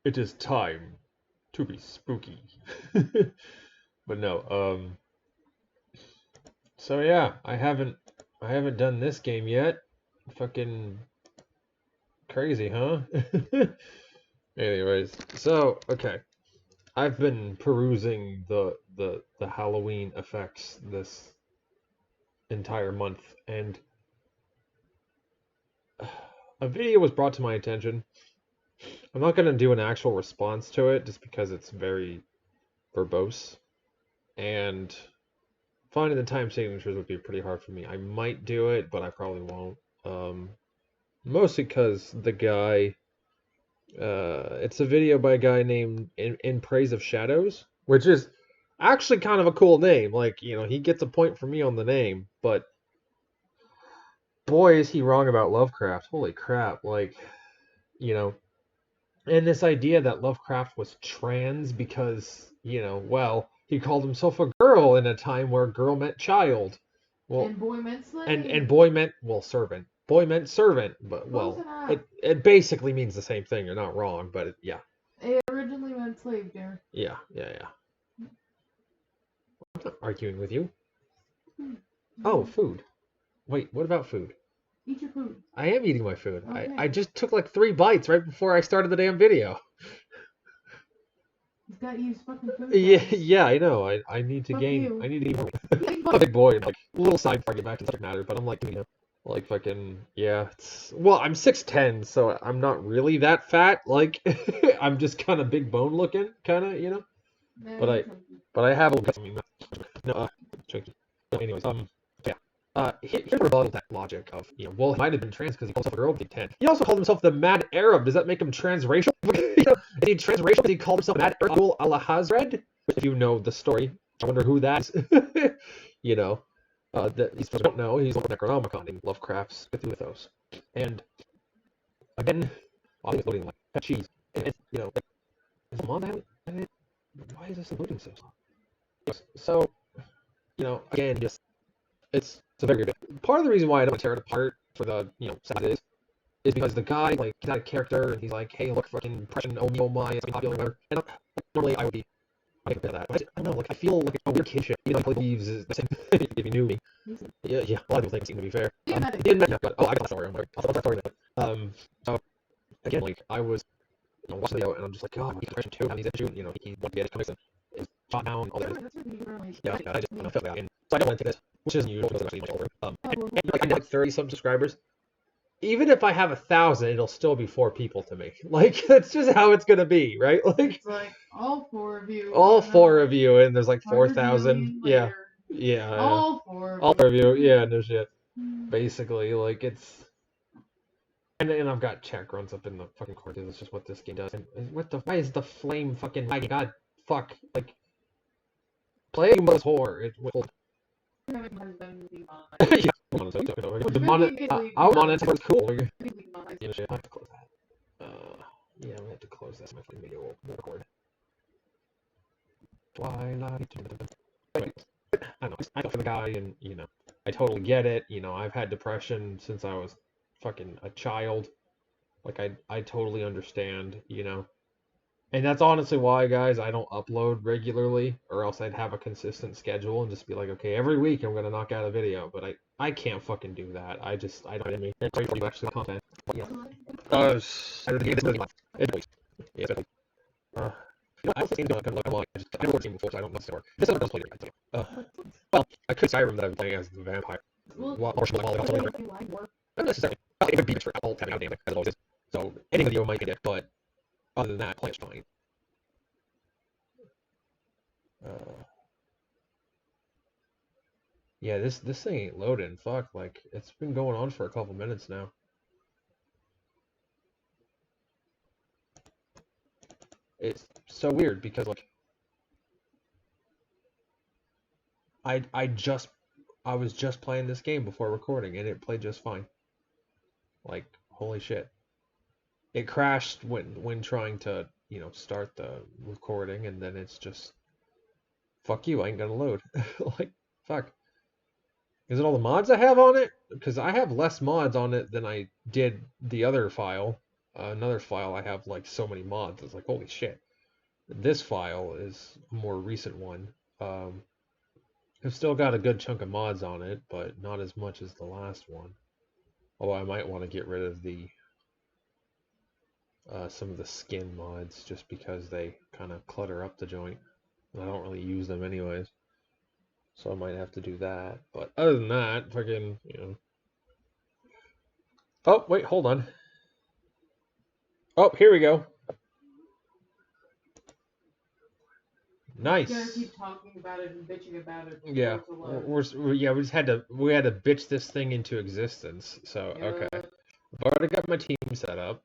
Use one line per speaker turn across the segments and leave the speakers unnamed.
It is time to be spooky. But no, so yeah, I haven't done this game yet. Fucking crazy, huh? Anyways, so okay. I've been perusing the Halloween effects this entire month, and a video was brought to my attention. I'm not gonna do an actual response to it just because it's very verbose, and finding the time signatures would be pretty hard for me. I might do it, but I probably won't. Um, Mostly because the guy, it's a video by a guy named In Praise of Shadows, which is actually kind of a cool name. Like, he gets a point for me on the name, but boy, is he wrong about Lovecraft. Holy crap. Like, you know, and this idea that Lovecraft was trans because, well, he called himself a girl in a time where girl meant child. Well,
And boy meant slave.
and boy meant, well, servant. Boy meant servant, but well, it basically means the same thing. You're not wrong, but yeah.
It originally meant slave, Derek.
Yeah. I'm not arguing with you. Oh, food. Wait, what about food?
Eat your food.
I am eating my food.
Okay.
I just took like 3 bites right before I started the damn video.
He's got to use fucking food.
Yeah, I know. I need to
Fuck
gain.
you.
I need to eat. I'm a big boy, and like little side before I get back to the subject matter, but I'm like, like fucking yeah. Well, I'm 6'10", so I'm not really that fat. Like, I'm just kind of big bone looking, kind of,
No,
But I have a little. I mean, no, chunky. Anyways, yeah. Here's a rebuttal to that logic of, well, he might have been trans because he called himself a girl at 10. He also called himself the Mad Arab. Does that make him transracial? Is he transracial because he called himself Mad Arab al-Hazred? If you know the story, I wonder who that is. These folks don't know, he's the Necronomicon in Lovecraft's Cthulhu. And again, I was loading like pet cheese. And it's, is mom having it? Why is this loading so slow? So, again, just it's a very good bit. Part of the reason why I don't tear it apart for the, sad it is because the guy, like, he's not a character, and he's like, hey, look, fucking depression, oh my, it's popular, whatever. And normally I would be, I could that. But I don't know, like, I feel like a weird kid shit. Even though Leaves is the same if you knew me. Yeah, a lot of people think, to be fair. I got that story, I'm like, I'll tell that story later. So, again, like, I was, watching the video, and I'm just like, God, he's depression too, and he's into, he wanted to get his comics, and is shot down, all that. Yeah, I just felt that. And so I don't want to take this, which isn't usual because I'm actually much older. And like, I have like 30 some subscribers. Even if I have 1,000, it'll still be 4 people to me. Like, that's just how it's gonna be, right? Like,
it's like all 4 of you.
All 4 of you, and there's like 4,000. Yeah.
All 4
of you. Yeah, no shit. Basically, like, it's. And I've got chat runs up in the fucking corner. That's just what this game does. And why is the flame fucking lagging? God, fuck. Like, play was horror. It will. Yeah, the monetize cool. Yeah, shit. I have to close that. Yeah, I'm gonna have to close that so my fucking video will record. Twilight. Anyway, I don't know. I feel for the guy, and I totally get it. I've had depression since I was fucking a child. Like, I totally understand. And that's honestly why, guys, I don't upload regularly, or else I'd have a consistent schedule and just be like, okay, every week I'm gonna knock out a video. But I can't fucking do that. I don't have any. Sorry for you actually content. Yeah. I also think kind of like I know what game before, so I don't know the This other does play it. Well, I could Skyrim that I've been playing as the vampire. Not necessarily. It would be for all having out damage, as it always is. So any video might get it, but other than that, play is fine. Yeah, this thing ain't loading. Fuck, like, it's been going on for a couple minutes now. It's so weird because, like, I was just playing this game before recording, and it played just fine. Like, holy shit. It crashed when trying to, start the recording, and then it's just, fuck you, I ain't gonna load. Like, fuck. Is it all the mods I have on it? Because I have less mods on it than I did the other file. another file I have like so many mods. It's like, holy shit. This file is a more recent one. I've still got a good chunk of mods on it, but not as much as the last one. Although I might want to get rid of the some of the skin mods just because they kind of clutter up the joint. And I don't really use them anyways. So I might have to do that. But other than that, fucking, you know. Oh, wait, hold on. Oh, here we go. Nice.
You gotta keep talking about it and bitching about it.
Yeah, we just had to bitch this thing into existence. So okay, I've already got my team set up.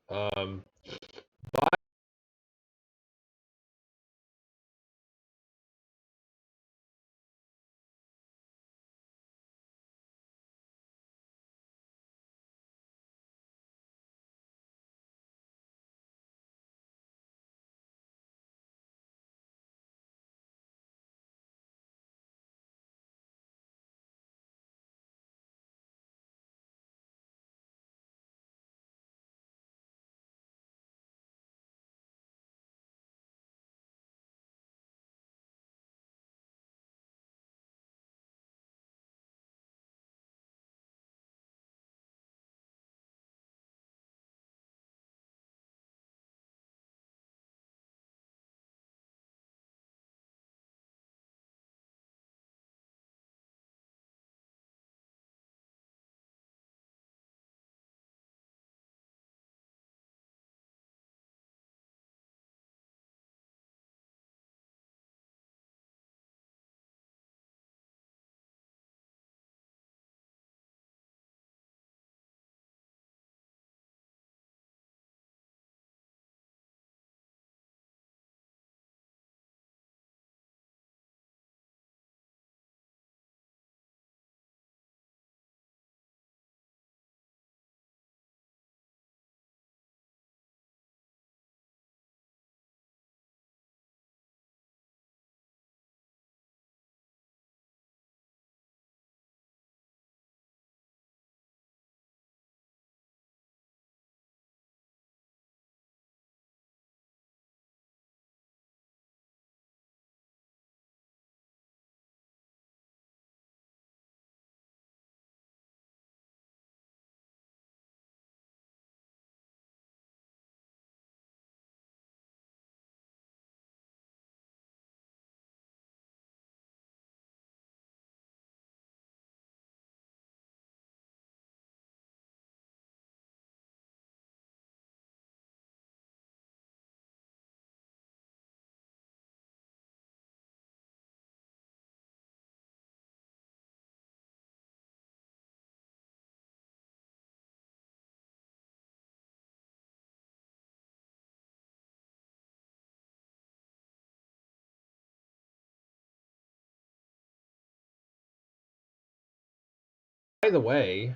By the way,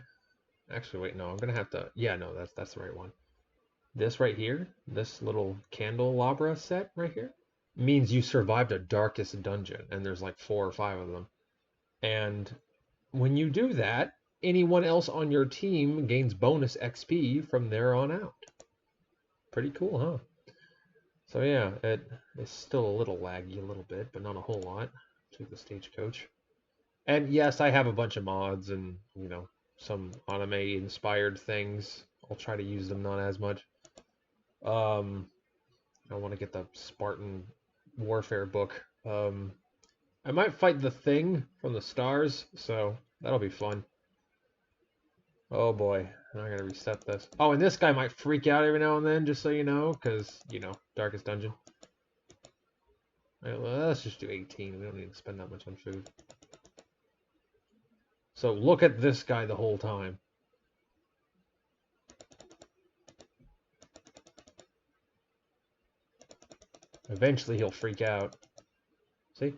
actually, wait, no, I'm gonna have to. Yeah, no, that's the right one. This right here, this little candelabra set right here, means you survived a darkest dungeon, and there's like 4 or 5 of them. And when you do that, anyone else on your team gains bonus XP from there on out. Pretty cool, huh? So yeah, it is still a little laggy a little bit, but not a whole lot to the stagecoach. And yes, I have a bunch of mods and, you know, some anime inspired things. I'll try to use them not as much. I want to get the Spartan Warfare book. I might fight the Thing from the stars, so that'll be fun. Oh boy, now I gotta reset this. Oh, and this guy might freak out every now and then, just so you know, because, you know, Darkest Dungeon. Alright, well, let's just do 18. We don't need to spend that much on food. So look at this guy the whole time. Eventually he'll freak out. See?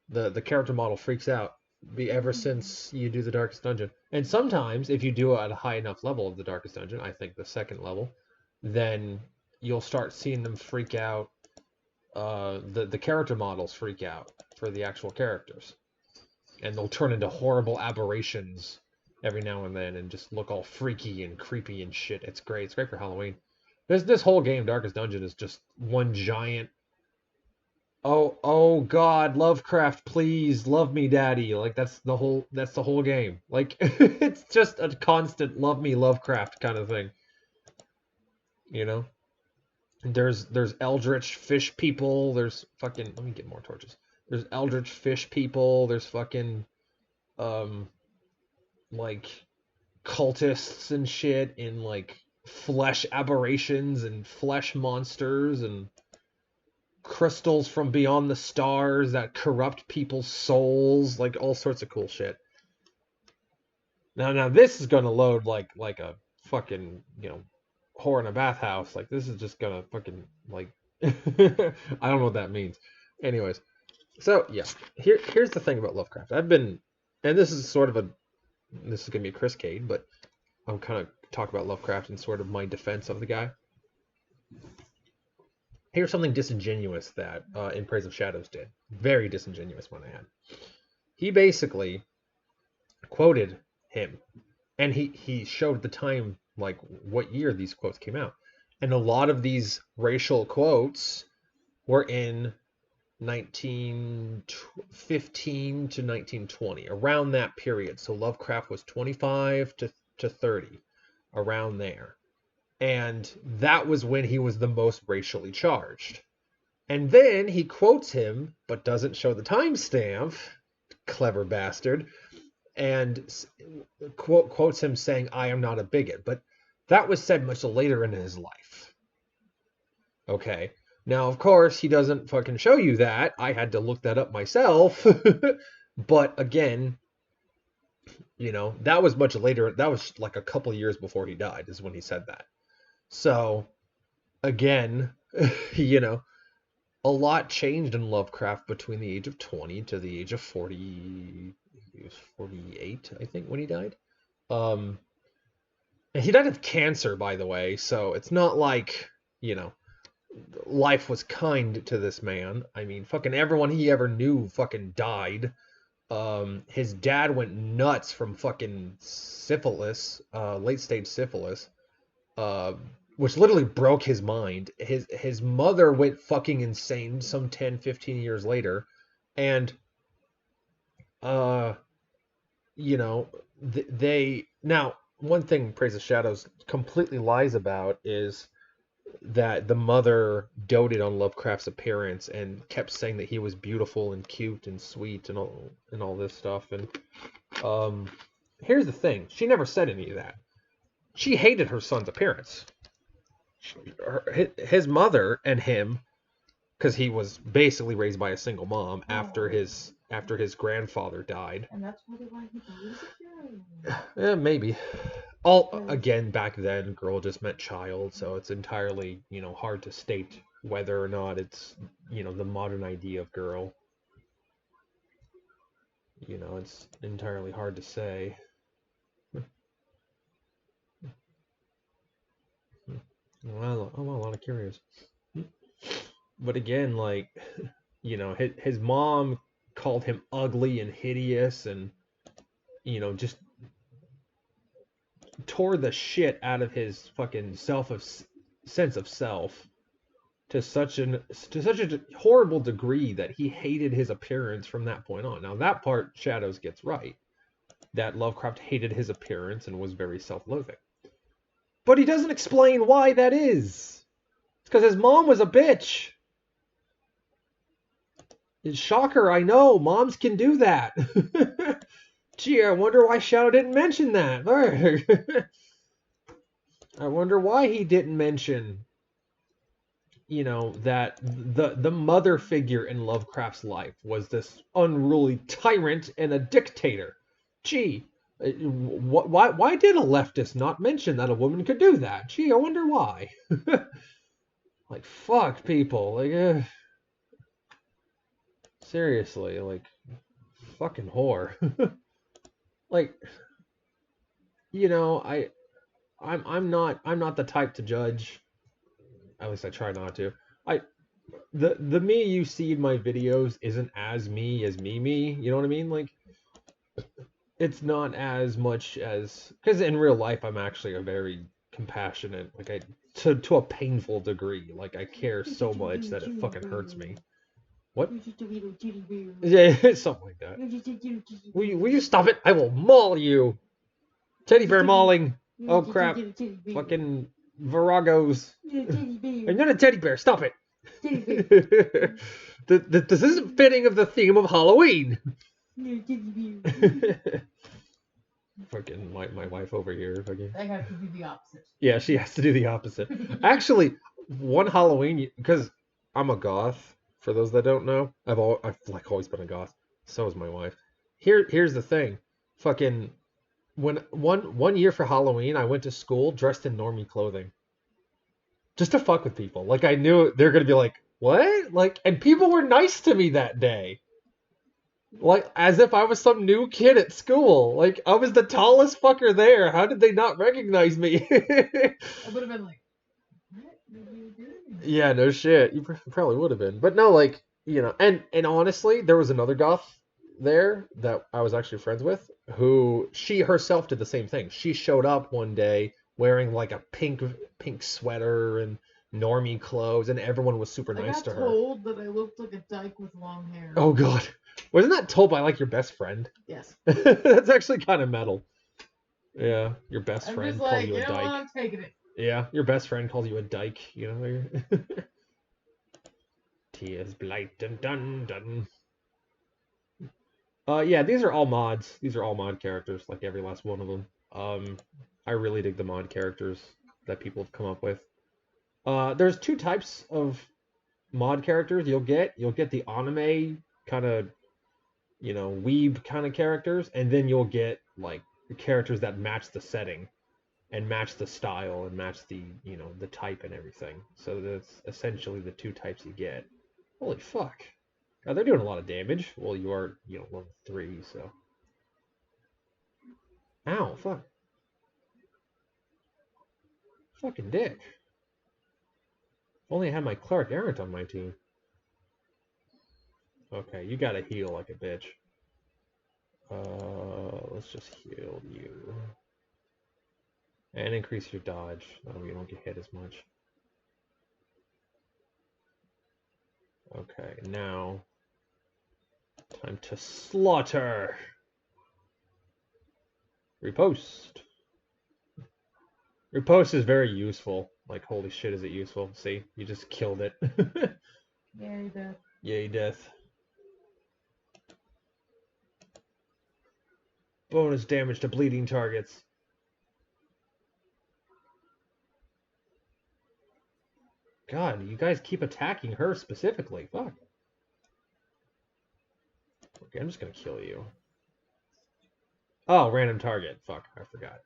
The character model freaks out ever since you do the Darkest Dungeon. And sometimes, if you do it at a high enough level of the Darkest Dungeon, I think the second level, then you'll start seeing them freak out. The character models freak out for the actual characters. And they'll turn into horrible aberrations every now and then and just look all freaky and creepy and shit. It's great. It's great for Halloween. This whole game, Darkest Dungeon, is just one giant. Oh God, Lovecraft, please love me, Daddy. Like that's the whole game. Like it's just a constant love me, Lovecraft kind of thing. You know. There's eldritch fish people. There's fucking. Let me get more torches. There's eldritch fish people. There's fucking um like cultists and shit in like flesh aberrations and flesh monsters and crystals from beyond the stars that corrupt people's souls, like all sorts of cool shit. Now this is gonna load like a fucking whore in a bathhouse. Like this is just gonna fucking like I don't know what that means. Anyways, so yeah, here's the thing about Lovecraft. And this is sort of this is gonna be a Kryscade, but I'm kind of talk about Lovecraft and sort of my defense of the guy. Here's something disingenuous that In Praise of Shadows did. Very disingenuous one I had. He basically quoted him, and he showed the time, like what year these quotes came out, and a lot of these racial quotes were in 1915 to 1920, around that period. So Lovecraft was 25 to 30, around there. And that was when he was the most racially charged. And then he quotes him, but doesn't show the timestamp, clever bastard, and quotes him saying, "I am not a bigot." But that was said much later in his life. Okay. Now, of course, he doesn't fucking show you that. I had to look that up myself. But again, that was much later. That was like a couple years before he died, is when he said that. So, again, a lot changed in Lovecraft between the age of 20 to the age of 40. He was 48, I think, when he died. And he died of cancer, by the way, so it's not like, life was kind to this man. I mean, fucking everyone he ever knew fucking died. His dad went nuts from fucking syphilis, late stage syphilis, which literally broke his mind. His mother went fucking insane some 10, 15 years later, and they now one thing Praise of Shadows completely lies about is that the mother doted on Lovecraft's appearance and kept saying that he was beautiful and cute and sweet and all this stuff. And here's the thing: she never said any of that. She hated her son's appearance. His mother and him, because he was basically raised by a single mom after his grandfather died.
And that's probably why he believes it.
Maybe. All again, back then, girl just meant child, so it's entirely hard to state whether or not it's the modern idea of girl. It's entirely hard to say. Well, I'm a lot of curious. But again, like, his mom called him ugly and hideous and, just tore the shit out of his fucking sense of self to such a horrible degree that he hated his appearance from that point on. Now, that part Shadows gets right, that Lovecraft hated his appearance and was very self-loathing. But he doesn't explain why that is. It's because his mom was a bitch. Shocker, I know. Moms can do that. Gee, I wonder why Shadow didn't mention that. I wonder why he didn't mention, that the mother figure in Lovecraft's life was this unruly tyrant and a dictator. Gee, why did a leftist not mention that a woman could do that? Gee, I wonder why. Like, fuck people. Like, seriously, like, fucking whore. Like, I'm not the type to judge. At least I try not to. The me you see in my videos isn't as me. You know what I mean? Like, it's not as much as because in real life I'm actually a very compassionate, like I to a painful degree. Like I care so much that it fucking hurts me. What?
You're just a little teddy bear.
Yeah, something like that.
You're just a little teddy
Will
bear.
you stop it? I will maul you. Teddy bear mauling.
You're
Oh
just a
crap.
little teddy bear.
Fucking Viragos.
You're a teddy bear.
I'm not a teddy bear. Stop it.
Teddy bear.
This isn't fitting of the theme of Halloween.
You're a teddy bear.
Fucking my wife over here. Fucking.
I have to do the opposite.
Yeah, she has to do the opposite. Actually, one Halloween, because I'm a goth. For those that don't know, I've like always been a goth. So is my wife. Here's the thing. Fucking when one year for Halloween, I went to school dressed in normie clothing. Just to fuck with people. Like I knew they're gonna be like, what? Like, and people were nice to me that day. Like as if I was some new kid at school. Like I was the tallest fucker there. How did they not recognize me?
I would have been like, what are you doing?
Yeah, no shit. You probably would have been. But no, like, you know, and honestly, there was another goth there that I was actually friends with who she herself did the same thing. She showed up one day wearing like a pink sweater and normie clothes and everyone was super nice to
I
her.
got told that I looked like a dyke with long hair.
Oh god. Wasn't that told by like your best friend?
Yes.
That's actually kind of metal. Yeah, your best
I'm
friend
just
calls
like,
you a
you know what,
dyke.
I'm taking it.
Yeah, your best friend calls you a dyke, you know. Tears blight dun dun dun. Yeah, these are all mods. These are all mod characters, like every last one of them. I really dig the mod characters that people have come up with. There's two types of mod characters you'll get. You'll get the anime kind of, you know, weeb kind of characters, and then you'll get like the characters that match the setting and match the style and match the, you know, the type and everything. So that's essentially the two types you get. Holy fuck. God, they're doing a lot of damage. Well, you are, you know, level 3, so. Ow, fuck. Fucking dick. If only I had my Cleric Errant on my team. Okay, you gotta heal like a bitch. Let's just heal you. And increase your dodge. That way you don't get hit as much. Okay, now time to slaughter. Repost. Repost is very useful. Like, holy shit, is it useful? See, you just killed it.
Yay, death.
Yay, death. Bonus damage to bleeding targets. God, you guys keep attacking her specifically. Fuck. Okay, I'm just gonna kill you. Oh, random target. Fuck, I forgot.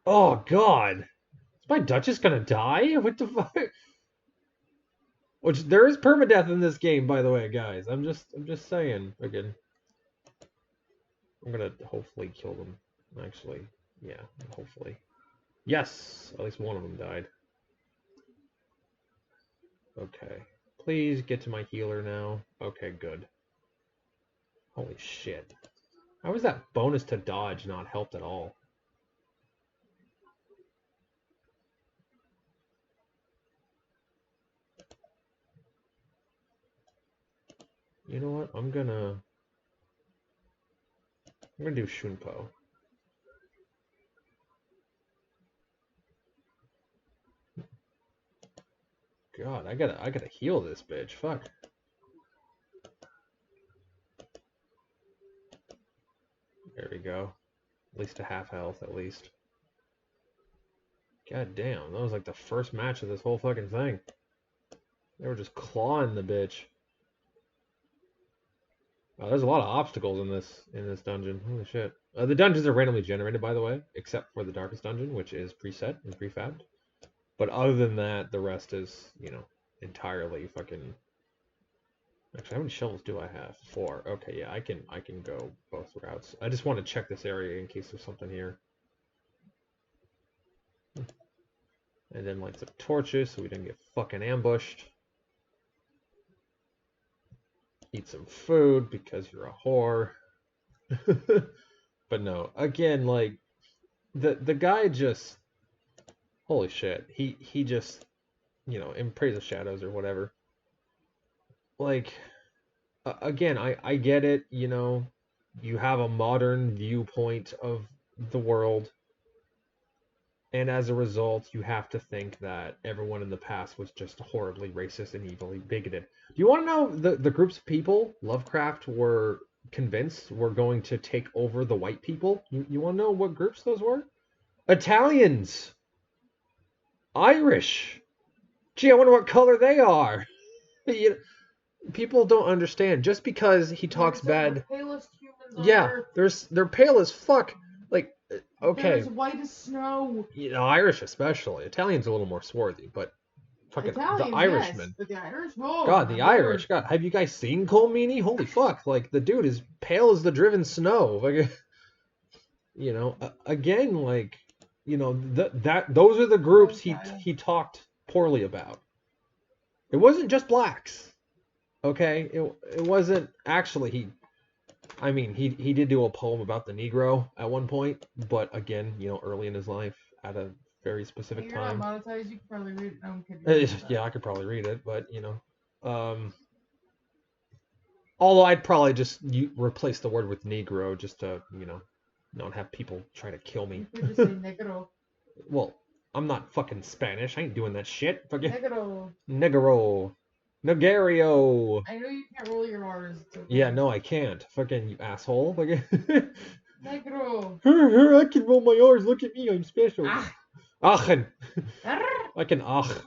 Oh, God. Is my Duchess gonna die? What the fuck? Which, there is permadeath in this game, by the way, guys. I'm just saying. Again. I'm gonna hopefully kill them. Actually, yeah, hopefully. Yes! At least one of them died. Okay. Please get to my healer now. Okay, good. Holy shit. How was that bonus to dodge not helped at all? You know what? I'm gonna do Shunpo. God, I gotta heal this bitch. Fuck. There we go. At least a half health, at least. God damn, that was like the first match of this whole fucking thing. They were just clawing the bitch. There's a lot of obstacles in this dungeon. Holy shit. The dungeons are randomly generated, by the way, except for the darkest dungeon, which is preset and prefabbed. But other than that, the rest is, you know, entirely fucking. Actually, how many shovels do I have? 4. Okay, yeah, I can go both routes. I just want to check this area in case there's something here. And then light some torches so we don't get fucking ambushed. Eat some food because you're a whore. But no, again, like the guy just holy shit. He just in Praise of Shadows or whatever. Like again, I get it, you have a modern viewpoint of the world, and as a result, you have to think that everyone in the past was just horribly racist and evilly bigoted. Do you want to know the groups of people Lovecraft were convinced were going to take over the white people? You want to know what groups those were? Italians, Irish. Gee, I wonder what color they are. You, people don't understand. Just because he talks bad,
The palest humans on
yeah,
Earth.
they're pale as fuck. Like, okay,
They're as white as snow.
Irish especially. Italians are a little more swarthy, but fucking
Italians,
the Irishman.
yes, but the Irish, oh,
God, the
my
Irish.
lord.
God, have you guys seen Cole Meany? Holy fuck! Like the dude is pale as the driven snow. Like, again, like, those are the groups he talked poorly about. It wasn't just blacks. Okay, it wasn't actually he did do a poem about the Negro at one point, but again, early in his life at a very specific
You're
time.
not monetized, you can probably read it. No, I'm kidding.
Yeah, I could probably read it, but although I'd probably just replace the word with Negro just to not have people try to kill me.
You could just say negro.
Well, I'm not fucking Spanish. I ain't doing that shit. Fucking
Negro.
Negro. Negario.
I know you can't roll your R's. Okay.
Yeah, no, I can't. Fucking you asshole. Fucking.
Negro.
I can roll my R's. Look at me. I'm special. Aachen. I can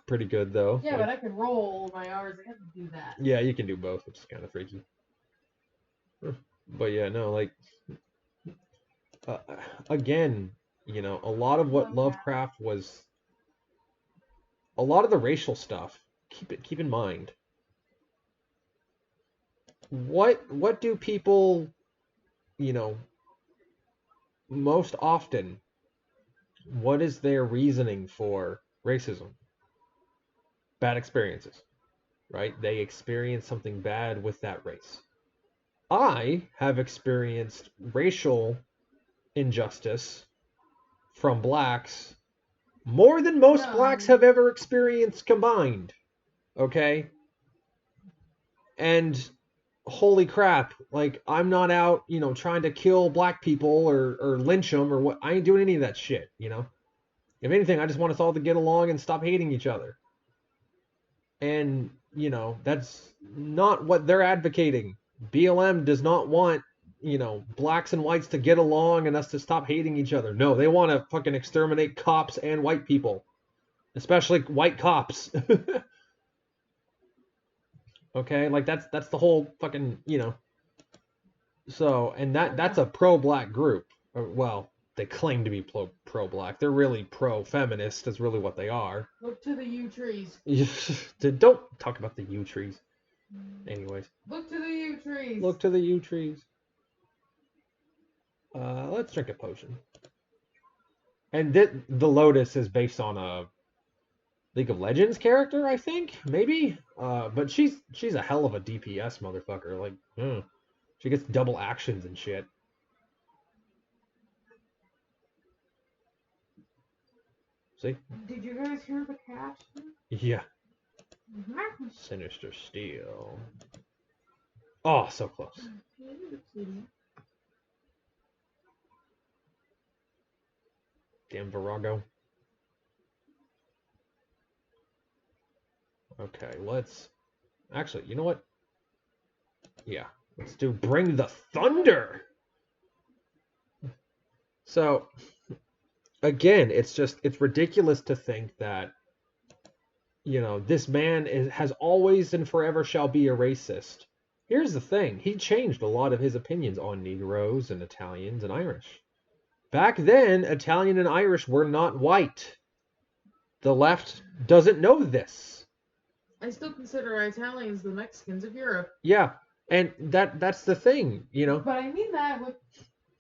pretty good though.
Yeah, but I can roll my R's. I have to do that.
Yeah, you can do both, which is kind of freaky. But yeah, no, like again, a lot of what Lovecraft was, a lot of the racial stuff. Keep in mind. What do people, most often? What is their reasoning for racism? Bad experiences, right? They experience something bad with that race. I have experienced racial injustice from blacks more than most blacks have ever experienced combined. Okay? And holy crap, like I'm not out, trying to kill black people or lynch them or what. I ain't doing any of that shit, If anything, I just want us all to get along and stop hating each other. And, that's not what they're advocating. BLM does not want, blacks and whites to get along and us to stop hating each other. No, they want to fucking exterminate cops and white people. Especially white cops. Okay? Like that's the whole fucking, So, and that's a pro-black group. Well, they claim to be pro-black. They're really pro-feminist. Is really what they are.
Look to the yew trees.
Don't talk about the yew trees. Anyways.
Look to the yew trees.
Look to the yew trees. Let's drink a potion. And the Lotus is based on a League of Legends character, I think, maybe. But she's a hell of a DPS motherfucker. Like, she gets double actions and shit. See?
Did you guys hear the cat?
Yeah. Sinister Steel. Oh, so close. Damn Virago. Okay, let's... Actually, you know what? Yeah, let's do Bring the Thunder! So, again, it's ridiculous to think that, this man has always and forever shall be a racist. Here's the thing. He changed a lot of his opinions on Negroes and Italians and Irish. Back then, Italian and Irish were not white. The left doesn't know this.
I still consider Italians the Mexicans of Europe.
Yeah, and that's the thing,
But I mean that with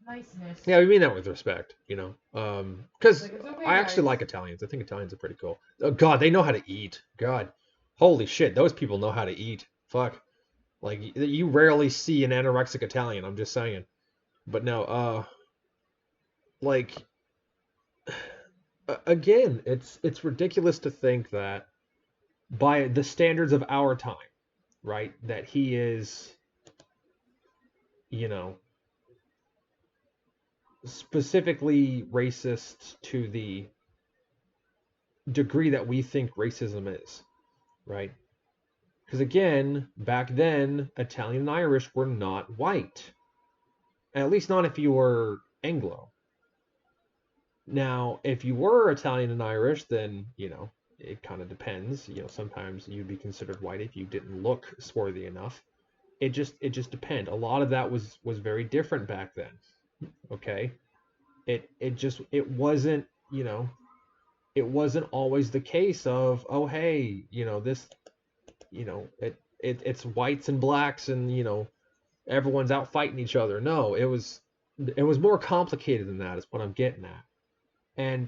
niceness.
Yeah, we mean that with respect, because
Like, it's okay,
I actually like Italians. I think Italians are pretty cool. Oh God, they know how to eat. God, holy shit, those people know how to eat. Fuck, like you rarely see an anorexic Italian. I'm just saying. But no, like again, it's ridiculous to think that by the standards of our time, right, that he is, you know, specifically racist to the degree that we think racism is, right? Because again, back then, Italian and Irish were not white. At least not if you were Anglo. Now, if you were Italian and Irish, then, it kind of depends. Sometimes you'd be considered white if you didn't look swarthy enough. It just depends. A lot of that was very different back then. Okay? It wasn't, it wasn't always the case of, oh hey, this, it's whites and blacks and, everyone's out fighting each other. No, it was more complicated than that, is what I'm getting at. And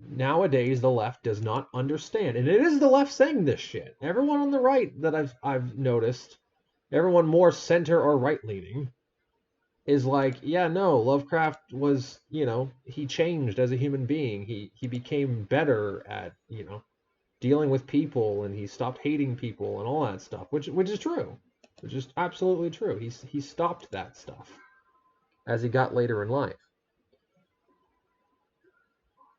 nowadays the left does not understand. And it is the left saying this shit. Everyone on the right that I've noticed, everyone more center or right leaning, is like, yeah, no, Lovecraft was, he changed as a human being. He became better at, dealing with people, and he stopped hating people and all that stuff, which is true. Which is absolutely true. He stopped that stuff as he got later in life.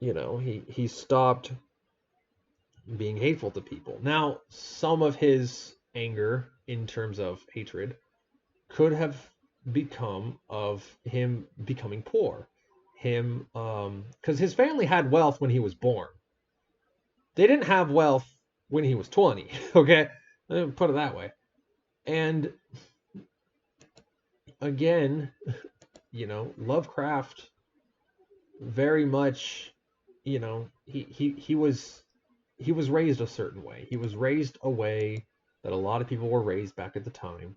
He stopped being hateful to people. Now, some of his anger in terms of hatred could have become of him becoming poor. Him, because his family had wealth when he was born. They didn't have wealth when he was 20, okay? Let me put it that way. And again, Lovecraft very much, he was raised a certain way. He was raised a way that a lot of people were raised back at the time.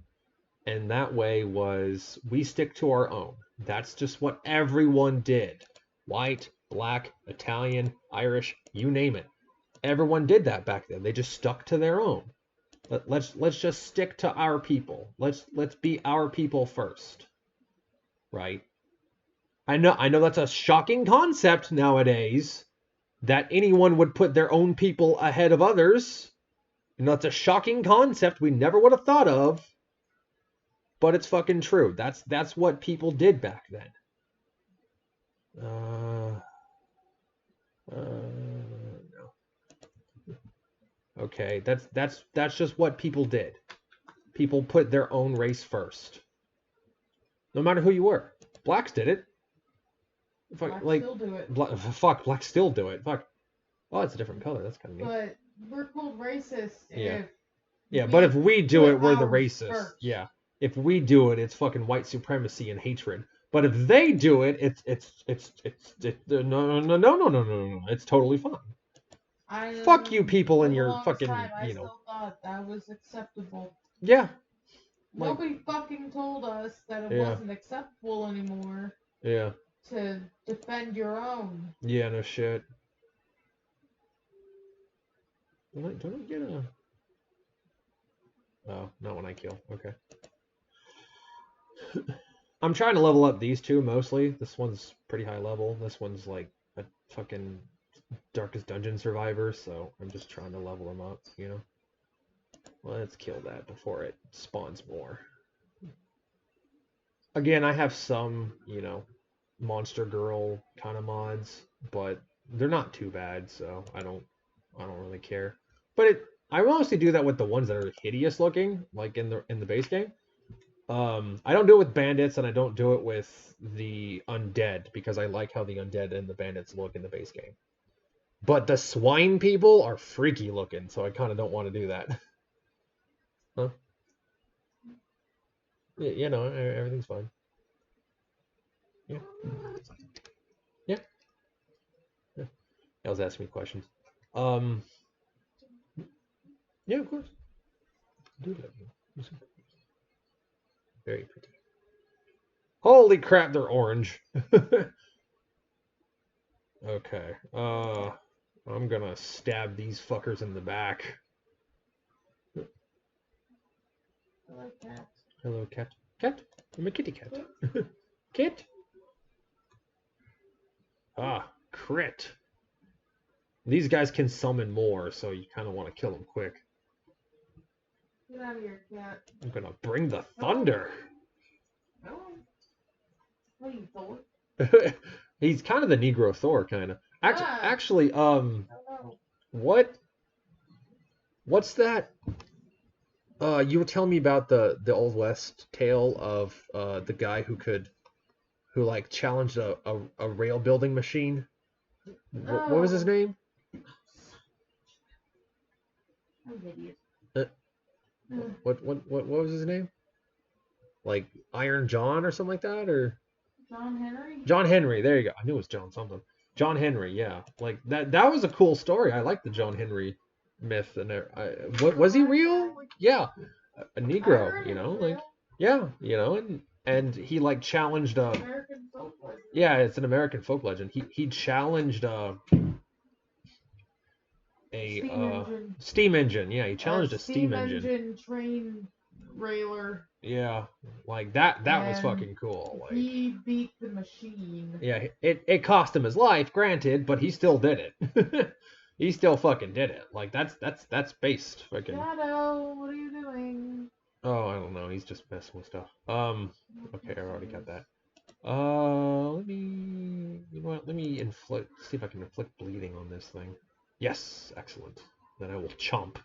And that way was, we stick to our own. That's just what everyone did. White, black, Italian, Irish, you name it. Everyone did that back then. They just stuck to their own. Let's just stick to our people. Let's be our people first. Right? I know that's a shocking concept nowadays, that anyone would put their own people ahead of others. That's a shocking concept we never would have thought of. But it's fucking true. That's what people did back then. No. Okay, that's just what people did. People put their own race first. No matter who you were. Blacks did it.
Fuck, blacks still do it.
Blacks still do it. Fuck. Oh, it's a different color. That's kind of neat.
But we're called racist.
Yeah. Yeah, but if we do it, we're the racist.
First.
Yeah. If we do it, it's fucking white supremacy and hatred. But if they do it, it's no. It's totally fine. Fuck you people and your fucking,
I still thought that was acceptable.
Yeah.
Nobody fucking told us that it wasn't acceptable anymore.
Yeah.
To defend your own.
Yeah, no shit. Don't I get a... Oh, not when I kill. Okay. I'm trying to level up these two mostly. This one's pretty high level. This one's like a fucking Darkest Dungeon survivor, so I'm just trying to level them up, Let's kill that before it spawns more. Again, I have some, Monster Girl kind of mods, but they're not too bad, so I don't really care. But I mostly do that with the ones that are hideous looking, like in the base game. I don't do it with bandits, and I don't do it with the undead, because I like how the undead and the bandits look in the base game. But the swine people are freaky looking, so I kind of don't want to do that. Huh? Yeah, no, everything's fine. Yeah. Yeah. Yeah. I was asking me questions. Yeah, of course. Do that. Very pretty. Holy crap, they're orange. Okay. I'm gonna stab these fuckers in the back.
Hello, cat.
Hello, cat. Cat? I'm a kitty cat. Kit. Ah, crit. These guys can summon more, so you kind of want to kill them quick.
Get out of here, cat.
I'm gonna bring the thunder.
Oh. What are you, Thor?
He's kind of the Negro Thor, kind of. Actually,
Oh, no.
what's that? You were telling me about the Old West tale of the guy who like challenged a rail building machine. What was his
Oh.
name?
I'm an idiot.
What was his name? Like Iron John or something like that, or
John Henry?
John Henry. There you go. I knew it was John something. John Henry. Yeah, like that was a cool story. I like the John Henry myth. And what was he real? Like, yeah, a Negro. You know, like yeah, you know, and he like challenged
American folk legend.
yeah, it's an American folk legend. He challenged steam engine. Yeah, he challenged a steam engine.
Train railer.
Yeah, like that was fucking cool. Like
he beat the machine.
yeah, it cost him his life, granted, but he still did it. He still fucking did it. Like that's based fucking.
Shadow, what are you doing?
Oh, I don't know. He's just messing with stuff. Okay, I already got that. Let me. You know what? Let me inflict. See if I can inflict bleeding on this thing. Yes, excellent. Then I will chomp.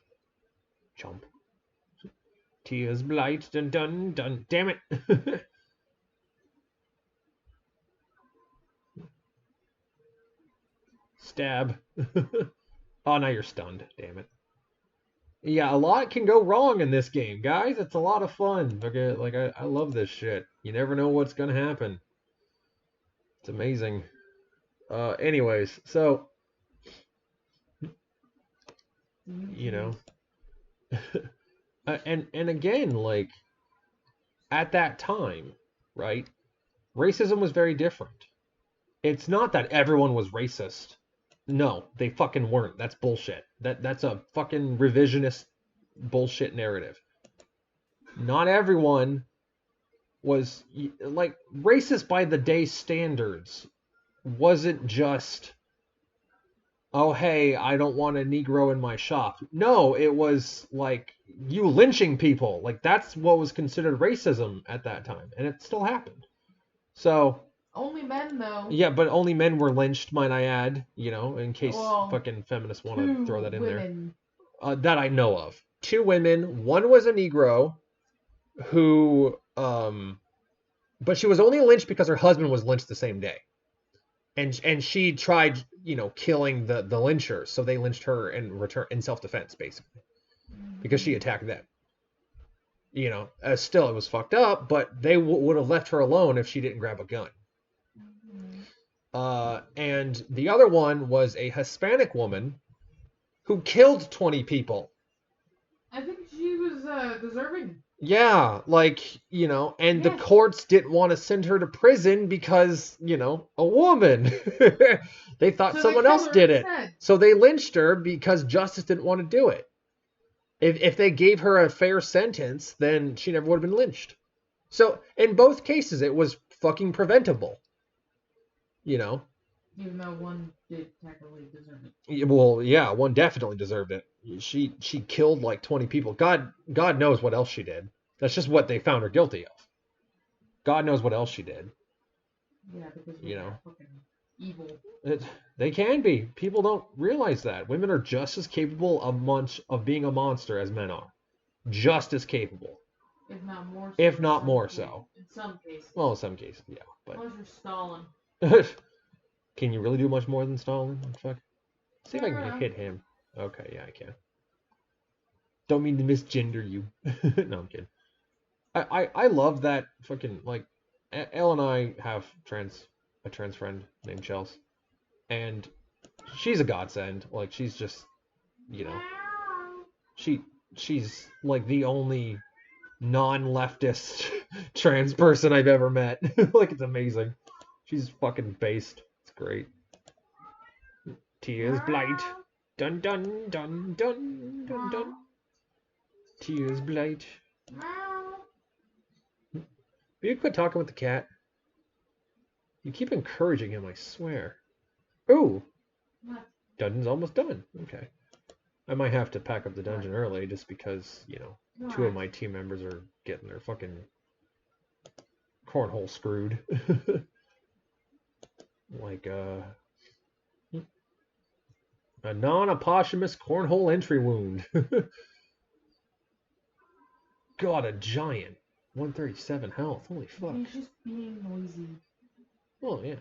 Chomp. Tears blight. Dun dun dun. Damn it. Stab. Oh, now you're stunned. Damn it. Yeah, a lot can go wrong in this game, guys. It's a lot of fun. Like I love this shit. You never know what's gonna happen. It's amazing. Anyways, so you know, and again, like at that time, right? Racism was very different. It's not that everyone was racist. No, they fucking weren't. That's bullshit. That's a fucking revisionist bullshit narrative. Not everyone was like racist by the day standards. Wasn't just oh hey, I don't want a Negro in my shop. No, it was like you lynching people. Like that's what was considered racism at that time, and it still happened. So
only men though.
yeah, but only men were lynched, might I add. You know, in case fucking feminists want to throw that in
women.
there. That I know of. 2 women. One was a Negro who but she was only lynched because her husband was lynched the same day. And she tried, you know, killing the lynchers, so they lynched her in return in self-defense, basically, because she attacked them. You know, still it was fucked up, but they would have left her alone if she didn't grab a gun. And the other one was a Hispanic woman who killed 20 people.
I think she was deserving.
Yeah, like, you know, and the courts didn't want to send her to prison because, you know, a woman. They thought someone else did it. So they lynched her because justice didn't want to do it. If they gave her a fair sentence, then she never would have been lynched. So in both cases, it was fucking preventable. You know?
Even though one did technically deserve it.
Well, yeah, one definitely deserved it. She killed like 20 people. God knows what else she did. That's just what they found her guilty of. God knows what else she did.
Yeah, because
you know,
fucking evil.
They can be. People don't realize that women are just as capable of being a monster as men are. Just as capable.
If not more so.
If not more so.
In some cases.
Well, in some cases, yeah. But
unless you're Stalin.
Can you really do much more than Stalin? Fuck. See if I can hit him. Okay, yeah, I can. Don't mean to misgender you. No, I'm kidding. I love that fucking, like, Elle and I have a trans friend named Chels. And she's a godsend. Like, she's just, you know, she's like the only non-leftist trans person I've ever met. Like, it's amazing. She's fucking based. It's great. Tears blight. Dun dun dun dun dun dun. Tears blight. Will you quit talking with the cat? You keep encouraging him, I swear. Ooh,
What?
dungeon's almost done. Okay. I might have to pack up the dungeon early just because, you know, 2 of my team members are getting their fucking cornhole screwed. Like, a non-eponymous cornhole entry wound. God, a giant. 137 health. Holy fuck.
He's just being noisy.
Well, yeah.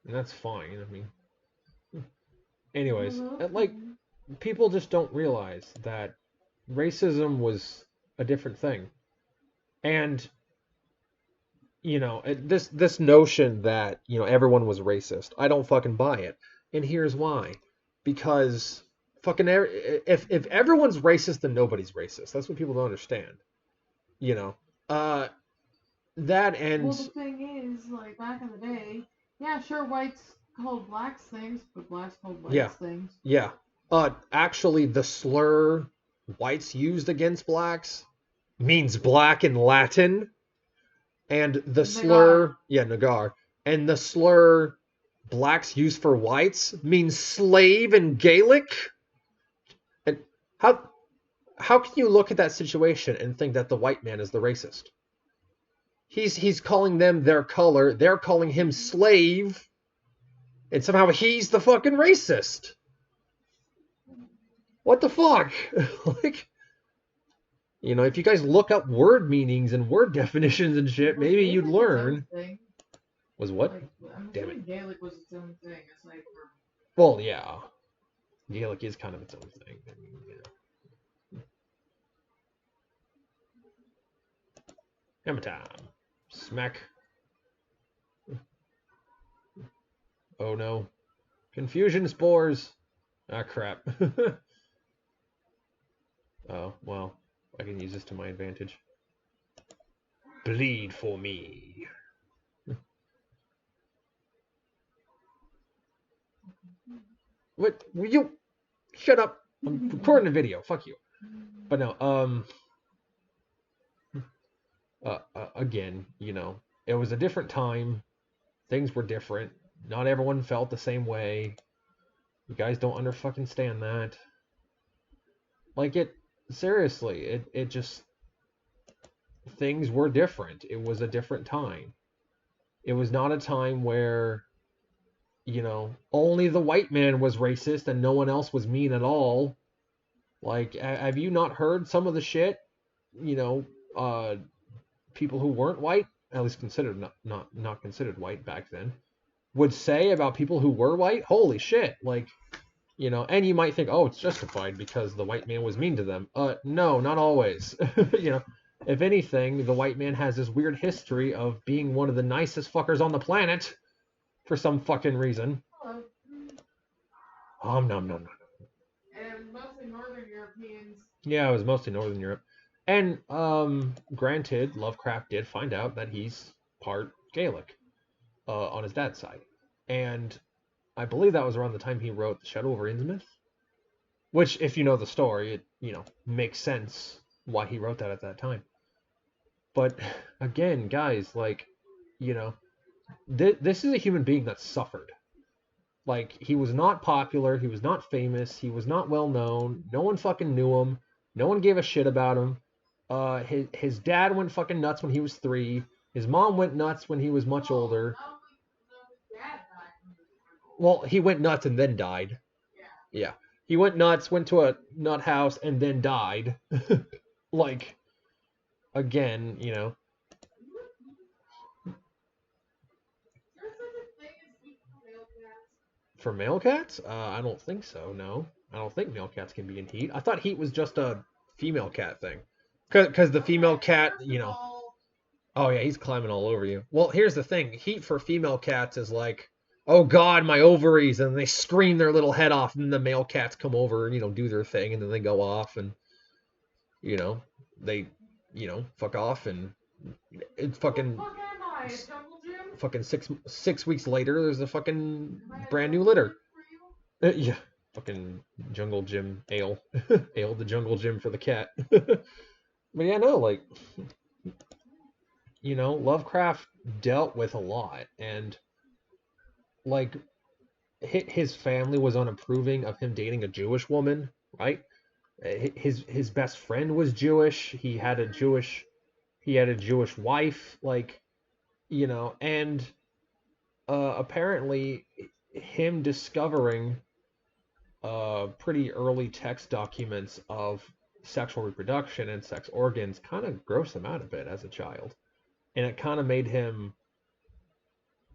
And that's fine. I mean, anyways, like, people just don't realize that racism was a different thing. And, you know, this notion that, you know, everyone was racist, I don't fucking buy it. And here's why. Because fucking if everyone's racist, then nobody's racist. That's what people don't understand. You know, that and
Well, the thing is, like back in the day, yeah, sure, whites called blacks things, but blacks called whites things.
yeah. Actually, the slur whites used against blacks means black in Latin, and the slur, nagar, and the slur blacks use for whites means slave in Gaelic. And how can you look at that situation and think that the white man is the racist? He's calling them their color, they're calling him slave, and somehow he's the fucking racist. What the fuck? Like, you know, if you guys look up word meanings and word definitions and shit, maybe you'd learn. Was what?
Like, I'm
Damn it.
Gaelic was its own thing. It's like,
well, yeah. Gaelic is kind of its own thing. I mean, yeah. Hammer time. Smack. Oh no. Confusion spores. Ah, crap. Oh, well. I can use this to my advantage. Bleed for me. What? Will you shut up? I'm recording a video. Fuck you. But no, again, you know, it was a different time. Things were different. Not everyone felt the same way. You guys don't stand that. Like, seriously, it just, things were different. It was a different time. It was not a time where, you know, only the white man was racist and no one else was mean at all. Like, have you not heard some of the shit, you know, people who weren't white, at least considered not considered white back then, would say about people who were white? Holy shit. Like, you know, and you might think, oh, it's justified because the white man was mean to them. No, not always. You know, if anything, the white man has this weird history of being one of the nicest fuckers on the planet for some fucking reason.
hello.
Nom.
And mostly Northern Europeans.
Yeah, it was mostly Northern Europe. And granted, Lovecraft did find out that he's part Gaelic on his dad's side. And I believe that was around the time he wrote The Shadow over Innsmouth. Which, if you know the story, it, you know, makes sense why he wrote that at that time. But again, guys, like, you know, this is a human being that suffered. Like, he was not popular, he was not famous, he was not well known, no one fucking knew him, no one gave a shit about him. His dad went fucking nuts when he was 3. His mom went nuts when he was much older. Well, he went nuts and then died. Yeah. He went nuts, went to a nut house, and then died. Like, again, you know. For male cats? I don't think so, no. I don't think male cats can be in heat. I thought heat was just a female cat thing. Because the female cat, you know. Oh, yeah, he's climbing all over you. Well, here's the thing. Heat for female cats is like, oh, God, my ovaries. And they scream their little head off. And then the male cats come over and, you know, do their thing. And then they go off. And, you know, they, you know, fuck off. And it's fucking... Fucking six weeks later, there's a fucking brand new litter. Yeah. Fucking jungle gym ale. Ale the jungle gym for the cat. But yeah, no, like... Lovecraft dealt with a lot, and like his family was unapproving of him dating a Jewish woman, right? His best friend was Jewish. He had a Jewish wife, and apparently him discovering pretty early text documents of sexual reproduction and sex organs kind of grossed him out a bit as a child, and it kind of made him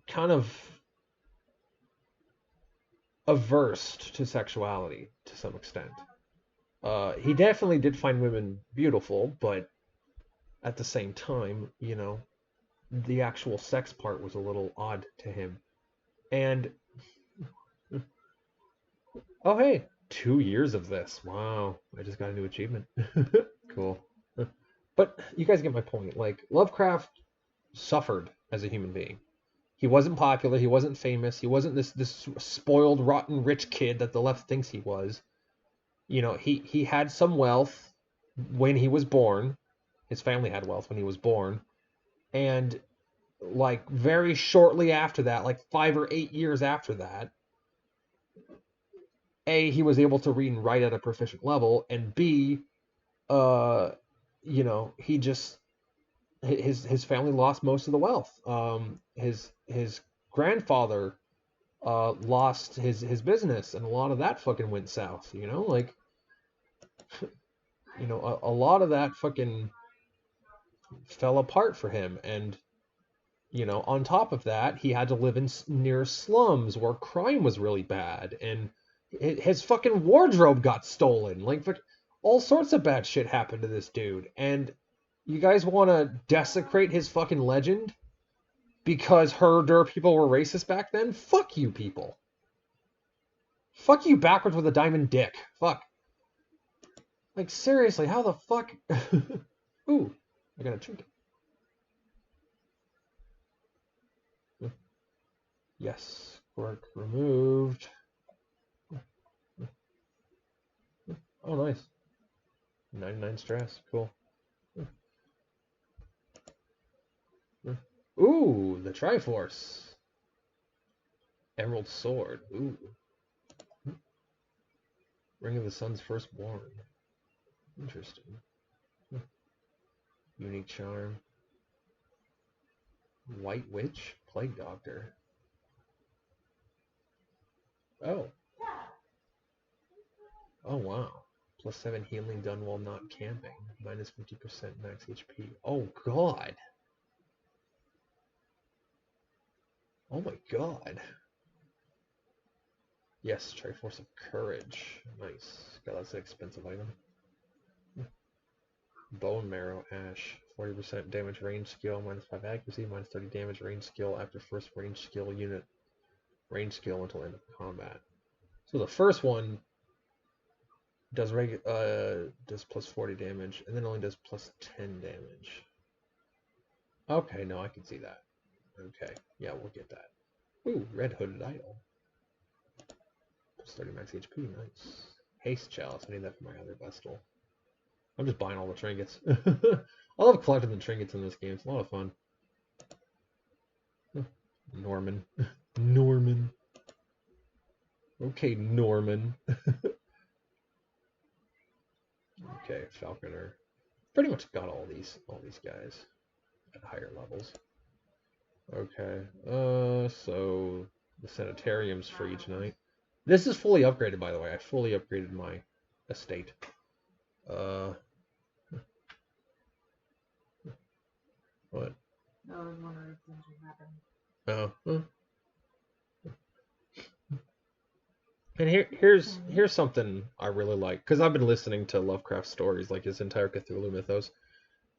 kind of averse to sexuality to some extent. He definitely did find women beautiful, but at the same time, the actual sex part was a little odd to him. And oh hey, 2 years of this. Wow, I just got a new achievement. Cool. But you guys get my point. Like Lovecraft suffered as a human being. He wasn't popular. He wasn't famous. He wasn't this spoiled, rotten, rich kid that the left thinks he was. He had some wealth when he was born. His family had wealth when he was born, and like very shortly after that, like 5 or 8 years after that, he was able to read and write at a proficient level, and B, he just his family lost most of the wealth. His grandfather lost his business, and a lot of that fucking went south. A lot of that fucking fell apart for him, and on top of that, he had to live in near slums where crime was really bad, and his fucking wardrobe got stolen. Like, all sorts of bad shit happened to this dude, and you guys want to desecrate his fucking legend because herder people were racist back then? Fuck you, people. Fuck you backwards with a diamond dick. Fuck. Like, seriously, how the fuck? Ooh, I got a trinket. Yes, quirk removed. Oh, nice. 99 stress. Cool. Ooh, the Triforce. Emerald Sword. Ooh. Ring of the Sun's Firstborn. Interesting. Unique Charm. White Witch. Plague Doctor. Oh. Oh, wow. +7 healing done while not camping. -50% max HP. Oh, God. Oh, my God. Yes, Triforce of Courage. Nice. God, that's an expensive item. Bone Marrow Ash. 40% damage range skill, -5 accuracy, -30 damage range skill after first range skill unit. Range skill until end of combat. So the first one does does +40 damage, and then only does +10 damage. Okay, no, I can see that. Okay, yeah, we'll get that. Ooh, Red Hooded Idol. +30 max HP, nice. Haste Chalice, I need that for my other Vestal. I'm just buying all the trinkets. I love collecting the trinkets in this game, it's a lot of fun. Norman. Norman. Okay, Norman. Okay, Falconer. Pretty much got all these guys at higher levels. Okay, so the sanitarium's for each night. This is fully upgraded, by the way. I fully upgraded my estate. What?
I was wondering if something happened.
Oh. And here's something I really like, because I've been listening to Lovecraft stories, like his entire Cthulhu mythos,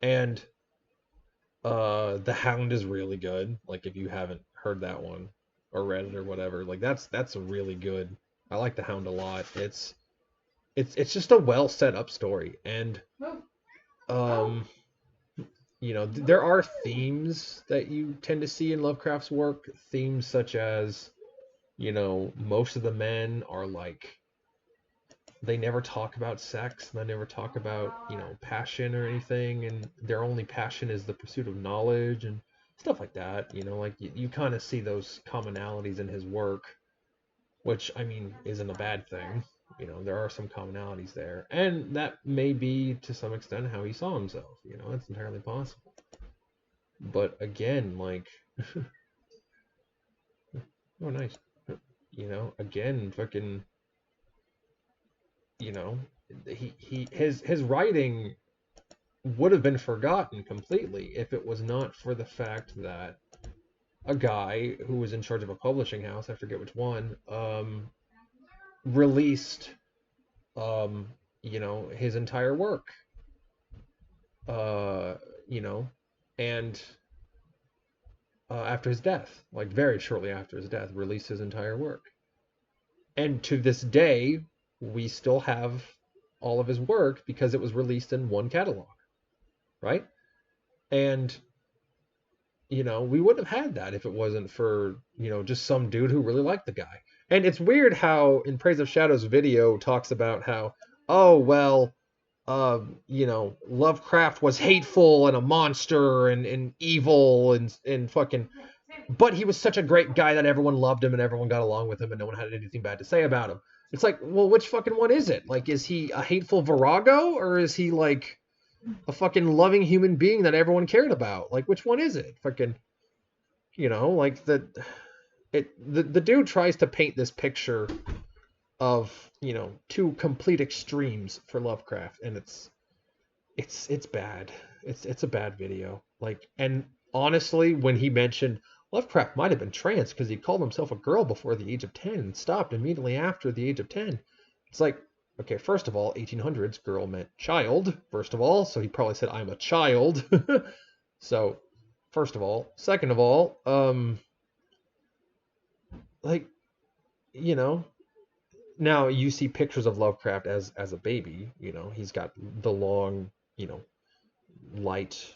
and the Hound is really good. Like, if you haven't heard that one or read it or whatever, like that's really good. I like the Hound a lot. It's just a well set up story, and there are themes that you tend to see in Lovecraft's work. Themes such as, most of the men are like they never talk about sex. They never talk about, passion or anything, and their only passion is the pursuit of knowledge and stuff like that. Like you kind of see those commonalities in his work, which I mean isn't a bad thing. There are some commonalities there, and that may be to some extent how he saw himself. It's entirely possible. But again, like, oh nice, again, fucking, you know, his writing would have been forgotten completely if it was not for the fact that a guy who was in charge of a publishing house, I forget which one, released, his entire work, uh, you know, and after his death, like very shortly after his death, released his entire work. And to this day, we still have all of his work because it was released in one catalog, right? And we wouldn't have had that if it wasn't for, just some dude who really liked the guy. And it's weird how in Praise of Shadows video talks about how, oh, well, Lovecraft was hateful and a monster and evil and fucking, but he was such a great guy that everyone loved him and everyone got along with him and no one had anything bad to say about him. It's like, well, which fucking one is it? Like, is he a hateful virago or is he like a fucking loving human being that everyone cared about? Like, which one is it? Fucking, like the dude tries to paint this picture of, two complete extremes for Lovecraft, and it's bad. It's a bad video. Like, and honestly, when he mentioned Lovecraft might have been trans because he called himself a girl before the age of 10 and stopped immediately after the age of 10. It's like, okay, first of all, 1800s girl meant child, first of all, so he probably said I'm a child. So, first of all, second of all, like, you know, now you see pictures of Lovecraft as a baby, he's got the long, light,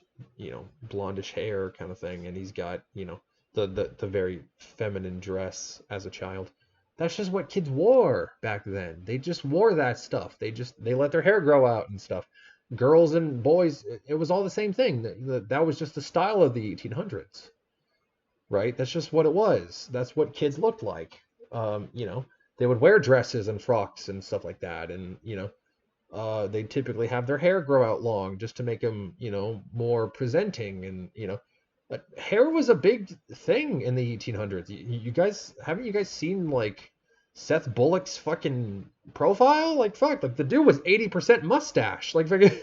blondish hair kind of thing, and he's got, the very feminine dress as a child. That's just what kids wore back then. They just wore that stuff. They let their hair grow out and stuff. Girls and boys, it was all the same thing. That was just the style of the 1800s, right? That's just what it was. That's what kids looked like. They would wear dresses and frocks and stuff like that, and they typically have their hair grow out long just to make them, more presenting. And, but hair was a big thing in the 1800s. You guys, haven't you guys seen like Seth Bullock's fucking profile? Like, fuck, like the dude was 80% mustache. Like, fucking,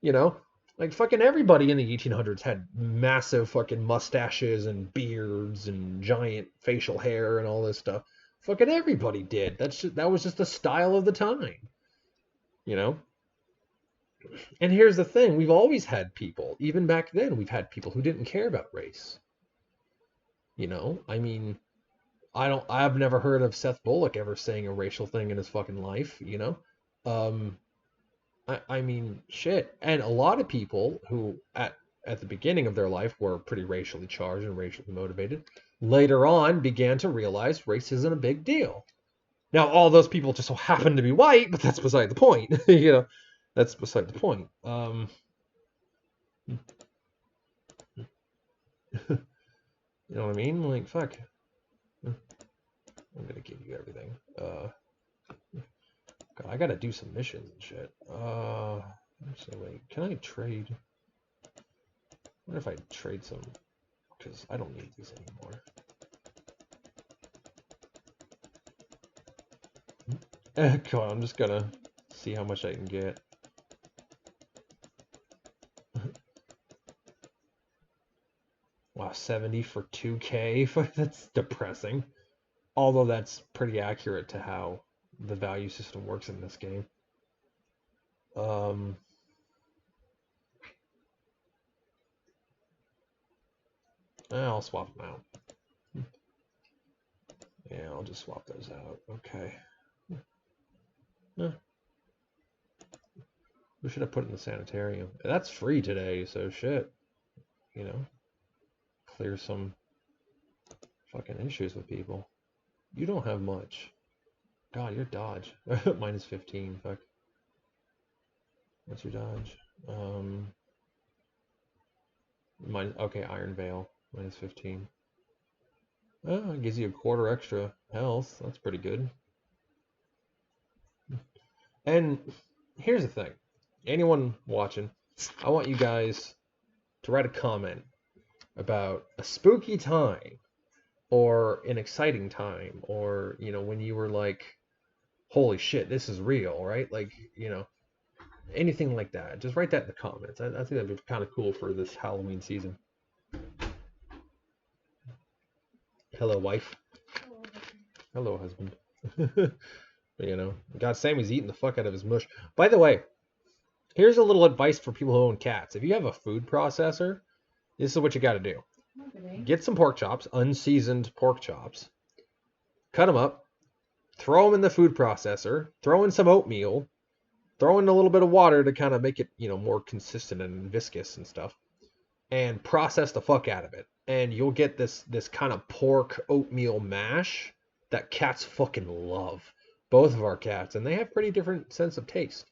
you know, like fucking everybody in the 1800s had massive fucking mustaches and beards and giant facial hair and all this stuff. Fucking everybody did. That was just the style of the time, you know? And here's the thing, we've always had people, even back then, we've had people who didn't care about race. I mean, I've never heard of Seth Bullock ever saying a racial thing in his fucking life, Um, I mean, shit. And a lot of people who at the beginning of their life were pretty racially charged and racially motivated, later on began to realize race isn't a big deal. Now, all those people just so happen to be white, but that's beside the point. That's beside the point. You know what I mean? Like, fuck. I'm gonna give you everything. God, I gotta do some missions and shit. So wait, can I trade? I wonder if I trade some, because I don't need these anymore. God, I'm just gonna see how much I can get. Wow, 70 for 2K? That's depressing. Although that's pretty accurate to how the value system works in this game. I'll swap them out. Yeah, I'll just swap those out. Okay. We should have put it in the sanitarium. That's free today, so shit. Clear some fucking issues with people. You don't have much. God, your dodge. Minus 15. Fuck. What's your dodge? Okay, Iron Veil. Minus 15. Oh, it gives you a quarter extra health. That's pretty good. And here's the thing. Anyone watching, I want you guys to write a comment about a spooky time or an exciting time or, when you were like, holy shit, this is real, right? Like, anything like that. Just write that in the comments. I think that'd be kind of cool for this Halloween season. Hello, wife. Hello, husband. God, Sammy's eating the fuck out of his mush. By the way, here's a little advice for people who own cats. If you have a food processor, this is what you got to do.
Okay.
Get some pork chops, unseasoned pork chops. Cut them up. Throw them in the food processor. Throw in some oatmeal. Throw in a little bit of water to kind of make it, more consistent and viscous and stuff. And process the fuck out of it. And you'll get this kind of pork oatmeal mash that cats fucking love. Both of our cats. And they have pretty different sense of taste.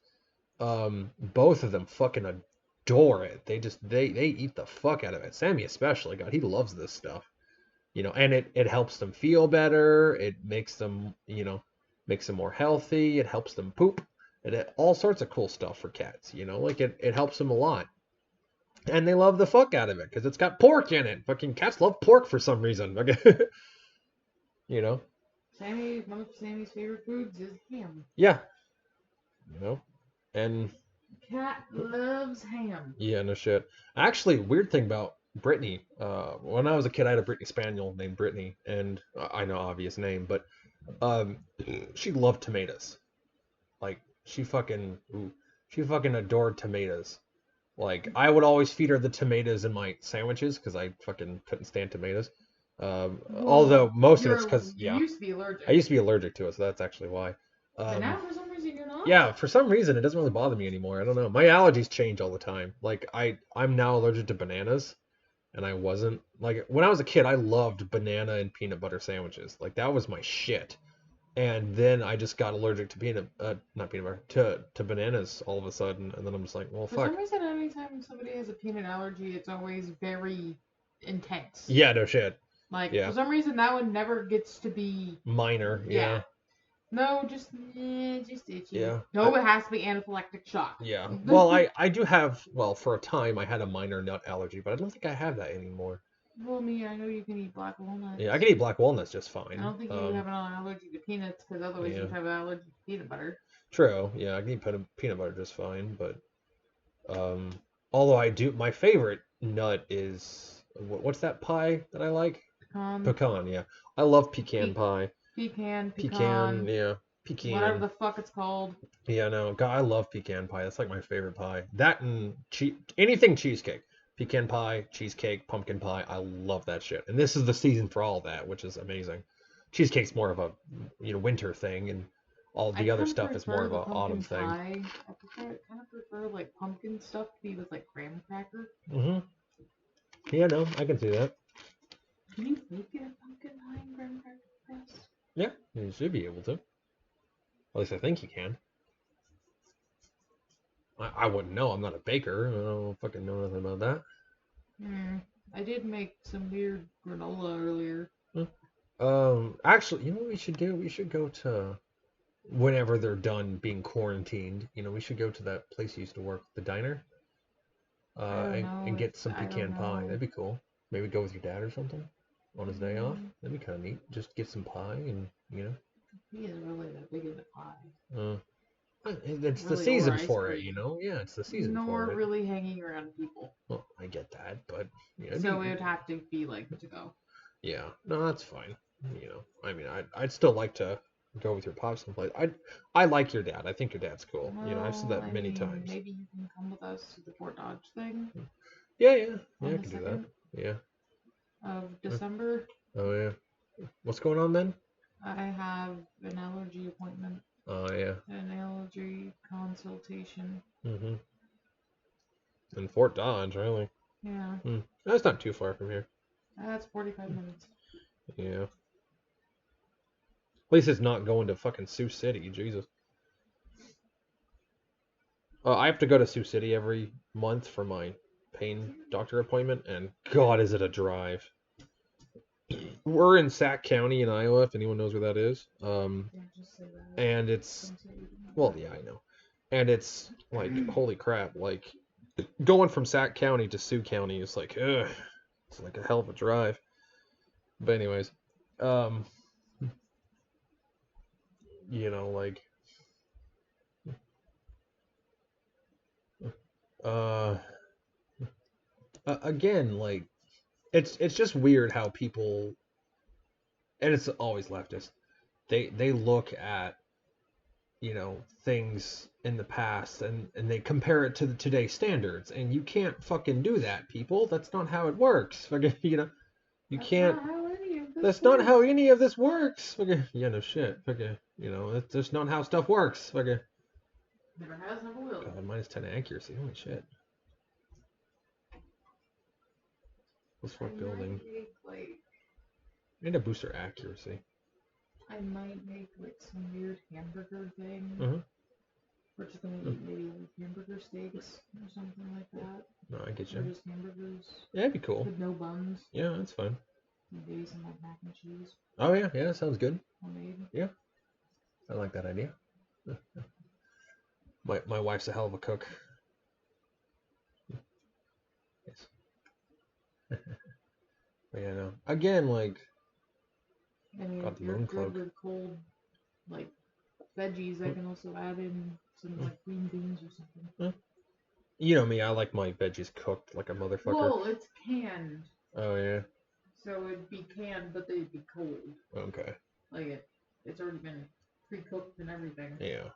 Both of them fucking adore it. They eat the fuck out of it. Sammy especially, God, he loves this stuff. And it helps them feel better. It makes them, makes them more healthy. It helps them poop. All sorts of cool stuff for cats, like it helps them a lot. And they love the fuck out of it because it's got pork in it. Fucking cats love pork for some reason. Okay. One
of Sammy's favorite foods is ham.
Yeah. And
Cat loves ham.
Yeah, no shit. Actually, weird thing about Brittany. When I was a kid, I had a Brittany Spaniel named Brittany, and I know obvious name, but um, she loved tomatoes. Like she fucking adored tomatoes. Like I would always feed her the tomatoes in my sandwiches because I fucking couldn't stand tomatoes. Although most of it's because
You used to be allergic.
I used to be allergic to it, so that's actually why.
But now for some reason you're not?
Yeah, for some reason it doesn't really bother me anymore. I don't know. My allergies change all the time. Like I'm now allergic to bananas, and I wasn't. Like when I was a kid, I loved banana and peanut butter sandwiches. Like that was my shit. And then I just got allergic to not peanut butter, to bananas all of a sudden, and then I'm just like, well,
For
fuck.
some reason, anytime somebody has a peanut allergy, it's always very intense.
Yeah, no shit.
Like
Yeah.
for some reason, that one never gets to be
Minor. Yeah.
No, just itchy.
Yeah.
No, it has to be anaphylactic shock.
Yeah. Well, I do have. Well, for a time I had a minor nut allergy, but I don't think I have that anymore.
Well, I know you can eat black walnuts.
Yeah, I can eat black walnuts just fine.
I don't think you have an allergy to peanuts because otherwise you'd have an allergy to peanut butter.
True. Yeah, I can eat peanut butter just fine, but although my favorite nut is what's that pie that I like? Pecan. Yeah, I love pecan pie.
Pecan.
Yeah, pecan.
Whatever the fuck it's called.
Yeah, no, God, I love pecan pie. That's like my favorite pie. That and anything cheesecake. Pecan pie, cheesecake, pumpkin pie. I love that shit. And this is the season for all that, which is amazing. Cheesecake's more of a winter thing, and all the other stuff is more of an autumn thing.
I kind of prefer like pumpkin stuff to be with like graham cracker.
Mhm. Yeah, no, I can see that.
Can you make it a pumpkin pie and graham cracker crust?
Yeah, you should be able to. At least I think you can. I wouldn't know. I'm not a baker. I don't fucking know nothing about that.
I did make some weird granola earlier.
Actually, you know what we should do? We should go to whenever they're done being quarantined. We should go to that place you used to work, the diner, and get some pecan pie. That'd be cool. Maybe go with your dad or something on his day off. That'd be kind of neat. Just get some pie and
He isn't really that big into pie.
It's really the season for it, Yeah, it's the season for it.
Nor really hanging around people.
Well, I get that, but
so it would have to be like to go.
Yeah, no, that's fine. I mean, I'd still like to go with your pops someplace. I like your dad. I think your dad's cool. I've said that many times.
Maybe you can come with us to the Fort Dodge thing.
Yeah, I can do that. Yeah.
Of December.
Oh yeah. What's going on then?
I have an allergy appointment.
Oh yeah.
An allergy consultation.
In Fort Dodge, really?
Yeah.
That's not too far from here.
That's 45 minutes.
Yeah. least it's not going to fucking Sioux City. Jesus. I have to go to Sioux City every month for my pain doctor appointment, and God, is it a drive. We're in Sac County in Iowa, if anyone knows where that is.
Yeah, just say that.
And it's,
Don't say you didn't know
well,
that.
yeah, I know. And it's like, holy crap, like going from Sac County to Sioux County is like, ugh, it's like a hell of a drive. But anyways, um, you know, like, uh, again, like, it's just weird how people, and it's always leftist. They look at, you know, things in the past and they compare it to the today's standards, and you can't fucking do that, people. That's not how it works. Fucking, you know, you
That's
can't.
not how any of this
That's not how
works.
any of this works. Fucking, yeah, no shit. Fucking, you know, that's just not how stuff works. Fucking.
Never has, never will.
God, -10 accuracy. Holy shit. Let's
I
fuck building.
might make like
I need to boost our accuracy.
I might make like some weird hamburger thing.
Uh-huh.
We're just gonna eat maybe like hamburger steaks or something like that.
No, I get
Or
you.
just hamburgers
Yeah, that'd be cool.
with no buns.
Yeah, that's fine.
Maybe some like mac and cheese
Oh yeah, yeah, that sounds good.
homemade.
Yeah, I like that idea. My wife's a hell of a cook. Yes. But yeah, no. Again, like,
I mean,
got
if
the
you're
moon
good
cloak.
with cold like veggies, I can also add in some like green beans or something.
You know me, I like my veggies cooked like a motherfucker.
Well, it's canned,
Oh yeah.
so it'd be canned, but they'd be cold.
Okay.
Like it's already been pre-cooked and everything.
Yeah.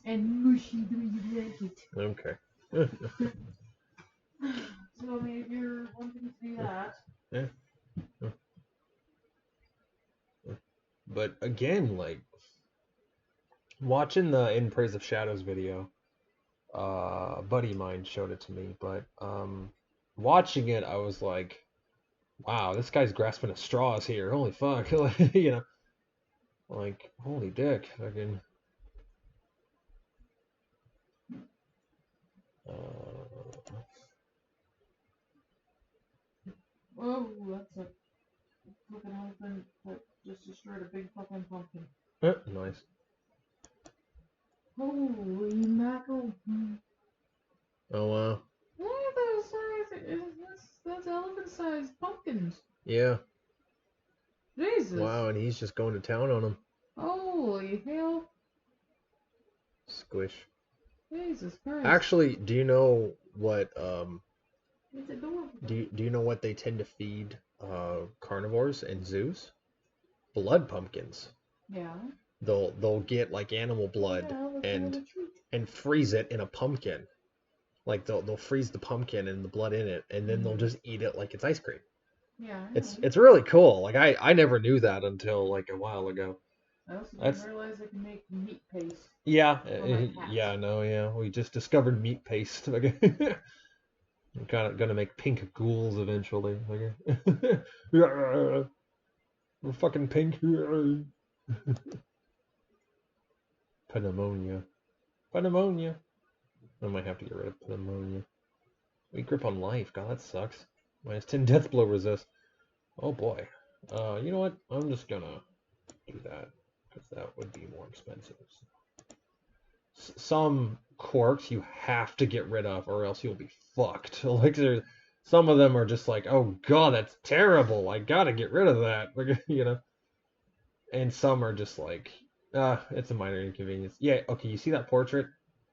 And mushy the way you like it.
Okay.
So I mean, if you're wanting to do that,
Yeah. But again, like watching the In Praise of Shadows video, a buddy of mine showed it to me, but watching it I was like, wow, this guy's grasping at straws here. Holy fuck. You know. Like, holy dick. Fucking
whoa, that's a fucking elephant that just destroyed a big fucking pumpkin.
nice.
Holy mackerel!
Oh wow.
Look at those size. That's elephant-sized pumpkins.
Yeah.
Jesus.
Wow, and he's just going to town on him.
Holy hell.
Squish.
Jesus Christ.
Actually, do you know what
It's adorable.
do you know what they tend to feed carnivores in zoos? Blood pumpkins.
Yeah.
They'll get like animal blood and freeze it in a pumpkin. Like they'll freeze the pumpkin and the blood in it, and then they'll just eat it like it's ice cream.
Yeah.
It's really cool. Like I never knew that until like a while ago.
I also didn't realize I can make meat paste.
Yeah,
cats.
yeah, no, yeah. We just discovered meat paste. We're gonna make pink ghouls eventually. We're fucking pink. Pneumonia. Pneumonia. I might have to get rid of pneumonia. We grip on life. God, that sucks. -10 death blow resist. Oh boy. You know what? I'm just gonna do that because that would be more expensive. Some quirks you have to get rid of, or else you'll be fucked. Like some of them are just like, oh god, that's terrible. I gotta get rid of that. You know. And some are just like, it's a minor inconvenience. Yeah, okay. You see that portrait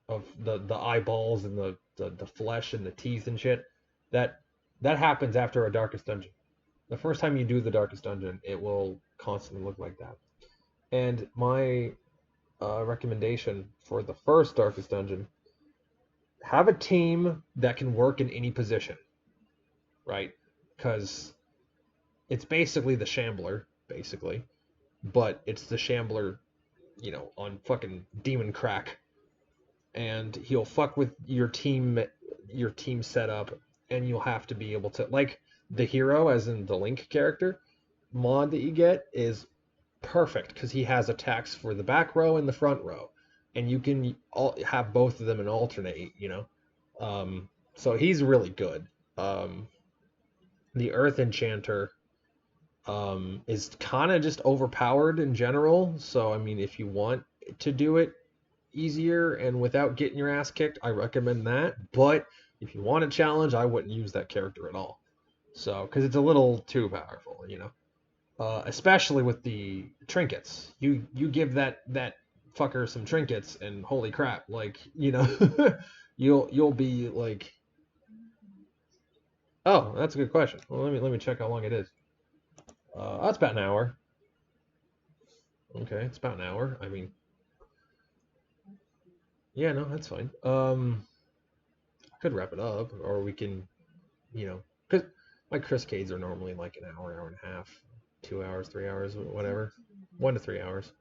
of the eyeballs and the flesh and the teeth and shit? That happens after a darkest dungeon. The first time you do the darkest dungeon, it will constantly look like that. And my recommendation for the first darkest dungeon: have a team that can work in any position, right? Because it's basically the Shambler, basically, but it's the Shambler, you know, on fucking demon crack, and he'll fuck with your team setup, and you'll have to be able to, like, the hero, as in the Link character mod that you get is perfect because he has attacks for the back row and the front row, and you can have both of them and alternate. So he's really good. The Earth Enchanter is kind of just overpowered in general. So I mean, if you want to do it easier and without getting your ass kicked, I recommend that. But if you want a challenge, I wouldn't use that character at all. So, because it's a little too powerful, especially with the trinkets. You give that fucker some trinkets, and holy crap, like you'll be like, oh, that's a good question. Well, let me check how long it is. That's about an hour. Okay, it's about an hour. I mean, yeah, no, that's fine. I could wrap it up, or we can, because my Kryscades are normally like an hour, hour and a half, 2 hours, 3 hours, whatever, 1 to 3 hours.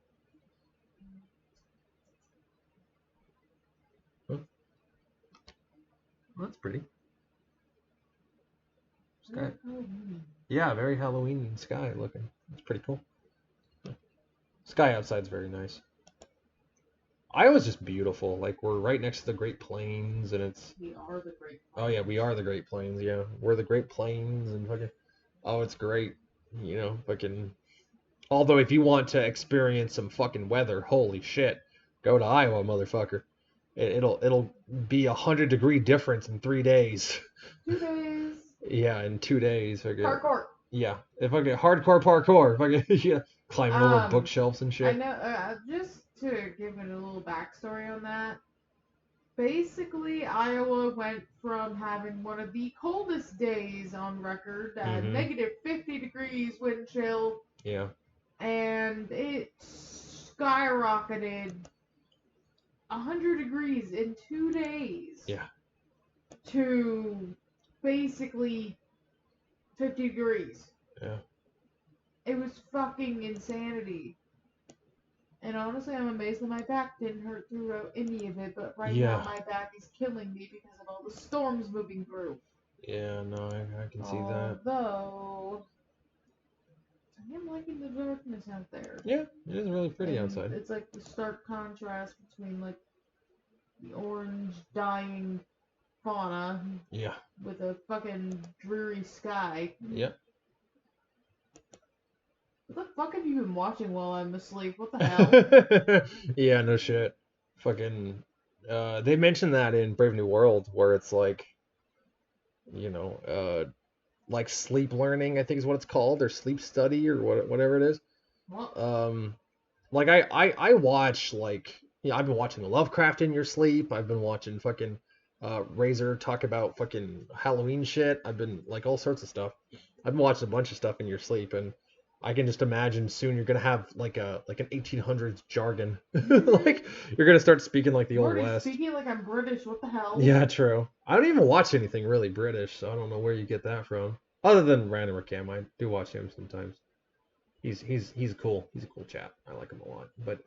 Huh? Well, that's pretty. Sky. Yeah, very Halloween sky looking. It's pretty cool. Sky outside's very nice. Iowa's just beautiful. Like we're right next to the Great Plains, and it's.
We are the Great Plains.
Oh yeah, we are the Great Plains. Yeah, we're the Great Plains, and fucking. Oh, it's great. Fucking. Although if you want to experience some fucking weather, holy shit, go to Iowa, motherfucker. It'll be 100-degree difference in 3 days.
2 days.
Yeah, in 2 days.
Parkour.
Yeah, if I get hardcore parkour, if I get climbing over bookshelves and shit.
I know. Just to give it a little backstory on that. Basically, Iowa went from having one of the coldest days on record, negative 50 degrees wind chill.
Yeah.
And it skyrocketed 100 degrees in 2 days.
Yeah.
To basically 50 degrees.
Yeah.
It was fucking insanity. And honestly, I'm amazed that my back didn't hurt throughout any of it, but right now my back is killing me because of all the storms moving through.
Yeah, no, I can see that.
Although, I am liking the darkness out there.
Yeah, it is really pretty outside.
It's like the stark contrast between like the orange dying fauna.
Yeah.
With a fucking dreary sky.
Yep.
What the fuck have you been watching while I'm asleep? What the hell?
Yeah, no shit. Fucking, they mentioned that in Brave New World, where it's like, like sleep learning, I think is what it's called, or sleep study, or whatever it is.
What?
Like I watch like, I've been watching Lovecraft in your sleep. I've been watching fucking Razor talk about fucking Halloween shit. I've been like all sorts of stuff. I've been watching a bunch of stuff in your sleep, and I can just imagine soon you're gonna have like an 1800s jargon. Like you're gonna start speaking like the Old West.
Speaking like I'm British. What the hell?
Yeah, true. I don't even watch anything really British, so I don't know where you get that from. Other than Random Cam, I do watch him sometimes. He's cool. He's a cool chap. I like him a lot. But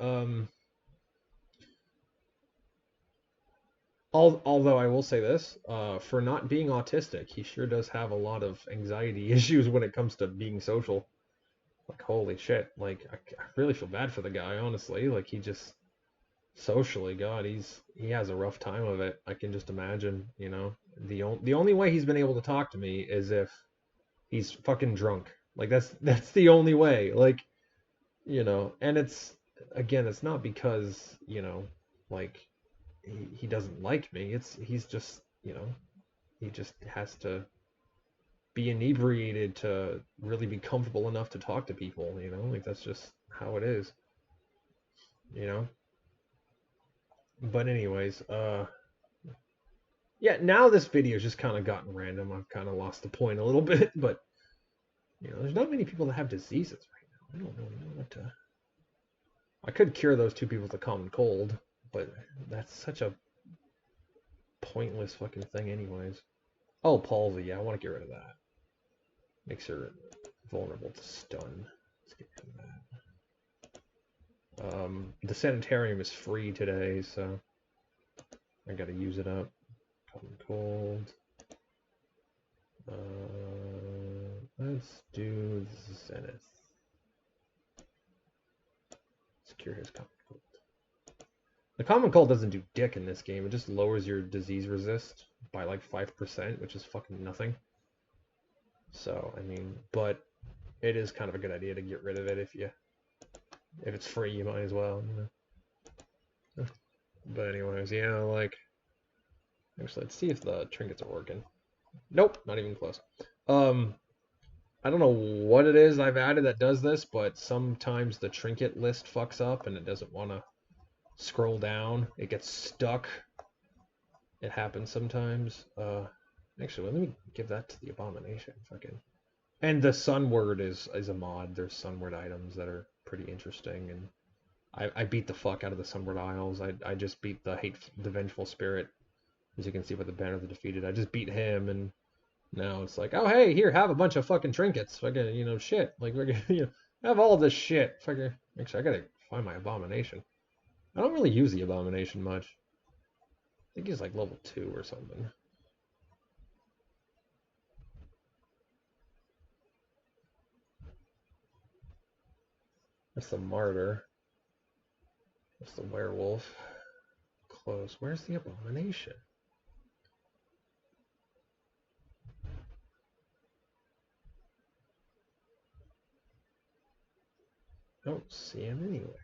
although I will say this, for not being autistic, he sure does have a lot of anxiety issues when it comes to being social. Like holy shit, like I really feel bad for the guy, honestly. Like he just socially, God, he has a rough time of it. I can just imagine, The only way he's been able to talk to me is if he's fucking drunk. Like that's the only way. Like, and it's not because, like he doesn't like me. He's just, he just has to be inebriated to really be comfortable enough to talk to people, like that's just how it is, but anyways, yeah, now this video's just kind of gotten random. I've kind of lost the point a little bit, but there's not many people that have diseases right now. I don't really know what to. I could cure those 2 people with a common cold, but that's such a pointless fucking thing anyways. Oh, palsy, yeah, I want to get rid of that. Makes her vulnerable to stun. Let's get rid of that. The sanitarium is free today, so I gotta use it up. Common cold. Let's do Zenith. cure his common cold. The common cold doesn't do dick in this game. It just lowers your disease resist by like 5%, which is fucking nothing. So, I mean, but it is kind of a good idea to get rid of it if it's free, you might as well, you know. But anyways, yeah, like, actually, let's see if the trinkets are working. Nope, not even close. I don't know what it is I've added that does this, but sometimes the trinket list fucks up and it doesn't want to scroll down. It gets stuck. It happens sometimes. Actually, let me give that to the abomination. Fucking. And the sunward is a mod. There's sunward items that are pretty interesting, and I beat the fuck out of the sunward isles. I just beat the vengeful spirit, as you can see by the banner of the defeated. I just beat him, and now it's like, oh hey, here, have a bunch of fucking trinkets. Fucking, you know, shit. Like, have all this shit. Fucking. Actually, I gotta find my abomination. I don't really use the abomination much. I think he's like level 2 or something. That's the martyr. That's the werewolf. Close. Where's the abomination? I don't see him anywhere.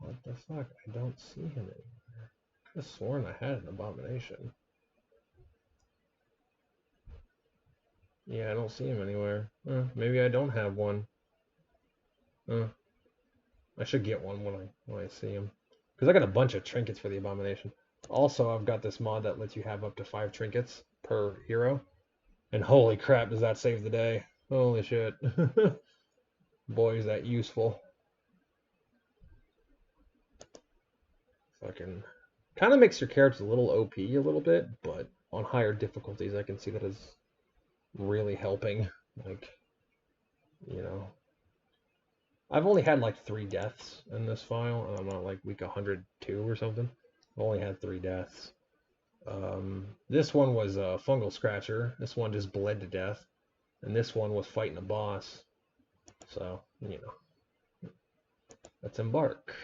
What the fuck? I don't see him anywhere. I could have sworn I had an abomination. Yeah, I don't see him anywhere. Maybe I don't have one. I should get one when I see him. Because I got a bunch of trinkets for the abomination. Also, I've got this mod that lets you have up to 5 trinkets per hero. And holy crap, does that save the day. Holy shit. Boy, is that useful. Fucking kind of makes your characters a little OP a little bit, but on higher difficulties I can see that is really helping. Like, you know, I've only had like 3 deaths in this file, and I'm on like week 102 or something. I've only had 3 deaths. This one was a fungal scratcher. This one just bled to death, and this one was fighting a boss. So, you know, let's embark.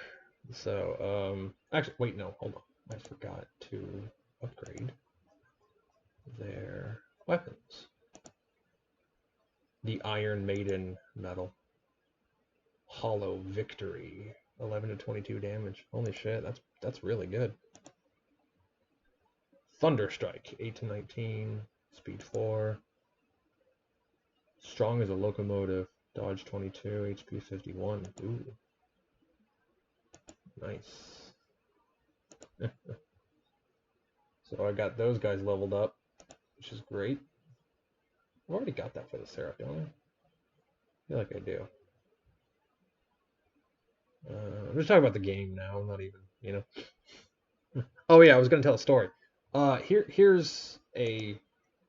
So, actually, wait, no, hold on. I forgot to upgrade their weapons. The Iron Maiden medal. Hollow Victory. 11 to 22 damage. Holy shit, that's really good. Thunderstrike. 8 to 19. Speed 4. Strong as a locomotive. Dodge 22. HP 51. Ooh. Nice. So I got those guys leveled up, which is great. I've already got that for the Seraph, don't I? I feel like I do. I'm just talking about the game now. I'm not even, you know. Oh yeah, I was gonna tell a story.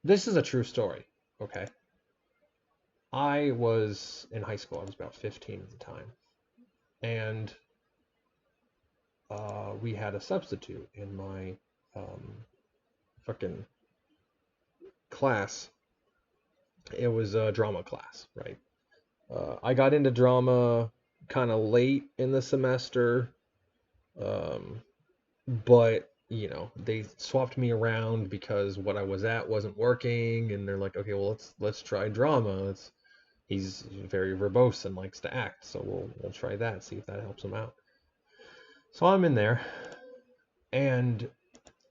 This is a true story. Okay. I was in high school. I was about 15 at the time, and we had a substitute in my fucking class. It was a drama class, right? I got into drama kind of late in the semester, but you know, they swapped me around because what I was at wasn't working, and they're like, okay, well let's try drama. He's very verbose and likes to act, so we'll try that, see if that helps him out. So I'm in there, and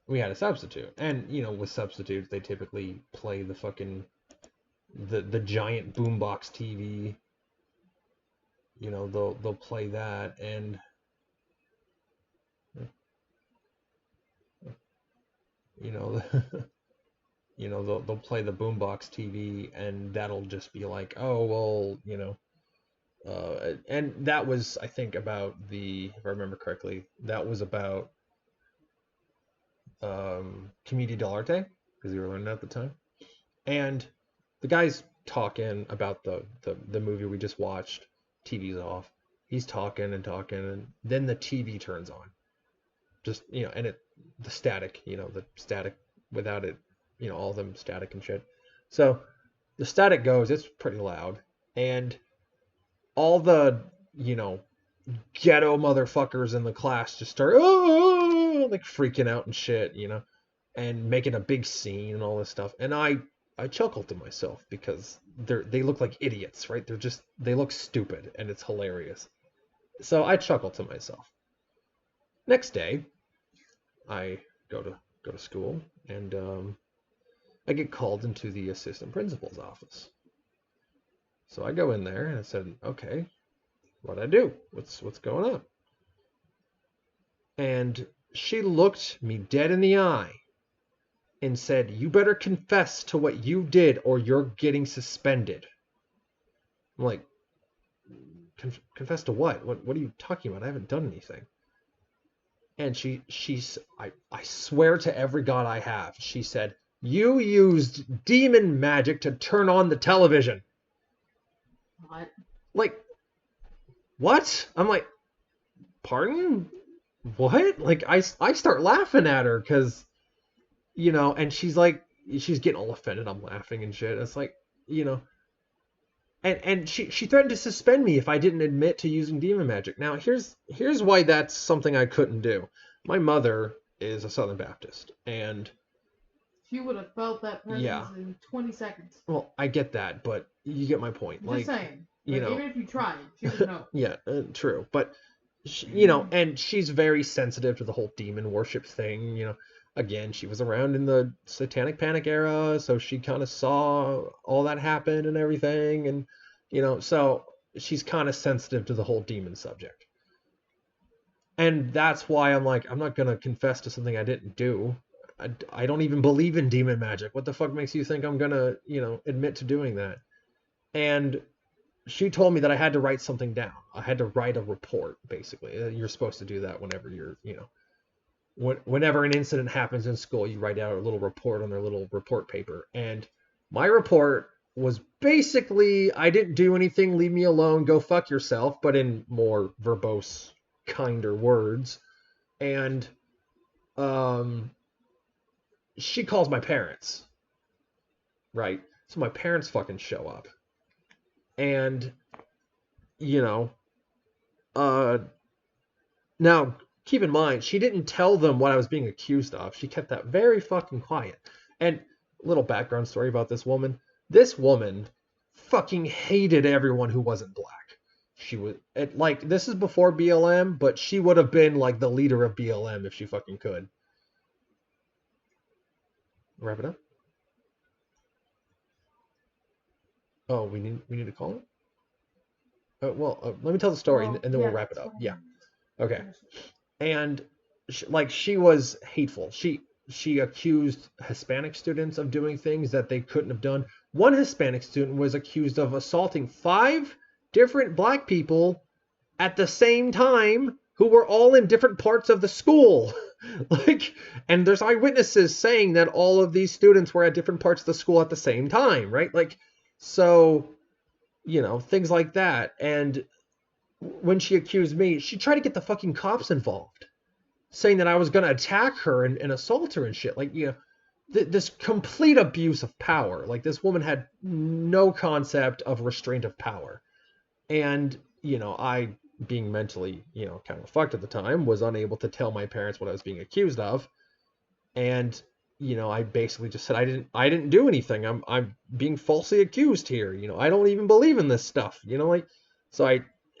we had a substitute, and you know, with substitutes they typically play the fucking the giant boombox TV. You know, they'll play that, and you know, you know, they'll play the boombox TV, and that'll just be like, oh well, you know, and that was, I think, about if I remember correctly, that was about Commedia dell'arte, because we were learning at the time, and the guy's talking about the movie we just watched, TV's off. He's talking and talking, and then the TV turns on. Just, and the static, the static without it, all of them static and shit. So the static goes, it's pretty loud, and all the, ghetto motherfuckers in the class just start, oh, like freaking out and shit, and making a big scene and all this stuff. And I chuckled to myself because they look like idiots, right? They look stupid, and it's hilarious. So I chuckled to myself. Next day, I go to school, and I get called into the assistant principal's office. So I go in there and I said, okay, what'd I do? What's going on? And she looked me dead in the eye and said, you better confess to what you did or you're getting suspended. I'm like, confess to what? What are you talking about? I haven't done anything. And I swear to every god I have, she said, you used demon magic to turn on the television.
What?
Like, what? I'm like, pardon? What? Like, I start laughing at her because, and she's like, she's getting all offended. I'm laughing and shit. It's like, and she threatened to suspend me if I didn't admit to using demon magic. Now, here's why that's something I couldn't do. My mother is a Southern Baptist, and
she would have felt that presence in 20 seconds.
Well, I get that, but you get my point.
I'm just saying. Even if you tried, she would know.
Yeah, true. But, and she's very sensitive to the whole demon worship thing. Again, she was around in the Satanic Panic era, so she kind of saw all that happen and everything. And, so she's kind of sensitive to the whole demon subject. And that's why I'm like, I'm not going to confess to something I didn't do. I don't even believe in demon magic. What the fuck makes you think I'm going to, admit to doing that? And she told me that I had to write something down. I had to write a report, basically. You're supposed to do that whenever you're, whenever an incident happens in school, you write out a little report on their little report paper. And my report was basically, I didn't do anything, leave me alone, go fuck yourself, but in more verbose, kinder words. And she calls my parents, right? So my parents fucking show up. And, now, keep in mind, she didn't tell them what I was being accused of. She kept that very fucking quiet. And little background story about this woman. This woman fucking hated everyone who wasn't black. She was, this is before BLM, but she would have been, like, the leader of BLM if she fucking could. Wrap it up? Oh, we need to call it? Let me tell the story, and then we'll wrap it up. Yeah. Okay. And she was hateful. She accused Hispanic students of doing things that they couldn't have done. One Hispanic student was accused of assaulting 5 different black people at the same time who were all in different parts of the school. And there's eyewitnesses saying that all of these students were at different parts of the school at the same time, right? So, things like that. And when she accused me, she tried to get the fucking cops involved, saying that I was going to attack her and assault her and shit. This complete abuse of power. This woman had no concept of restraint of power. And, I, being mentally, kind of fucked at the time, was unable to tell my parents what I was being accused of. And, I basically just said, I didn't do anything. I'm being falsely accused here. I don't even believe in this stuff, so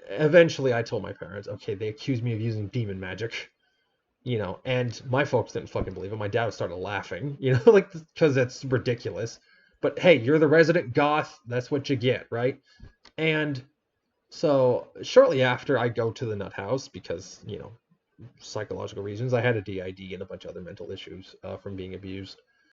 eventually I told my parents, okay, they accused me of using demon magic, and my folks didn't fucking believe it. My dad started laughing, because it's ridiculous. But hey, you're the resident goth. That's what you get, right? And so shortly after, I go to the nut house because, psychological reasons. I had a DID and a bunch of other mental issues from being abused.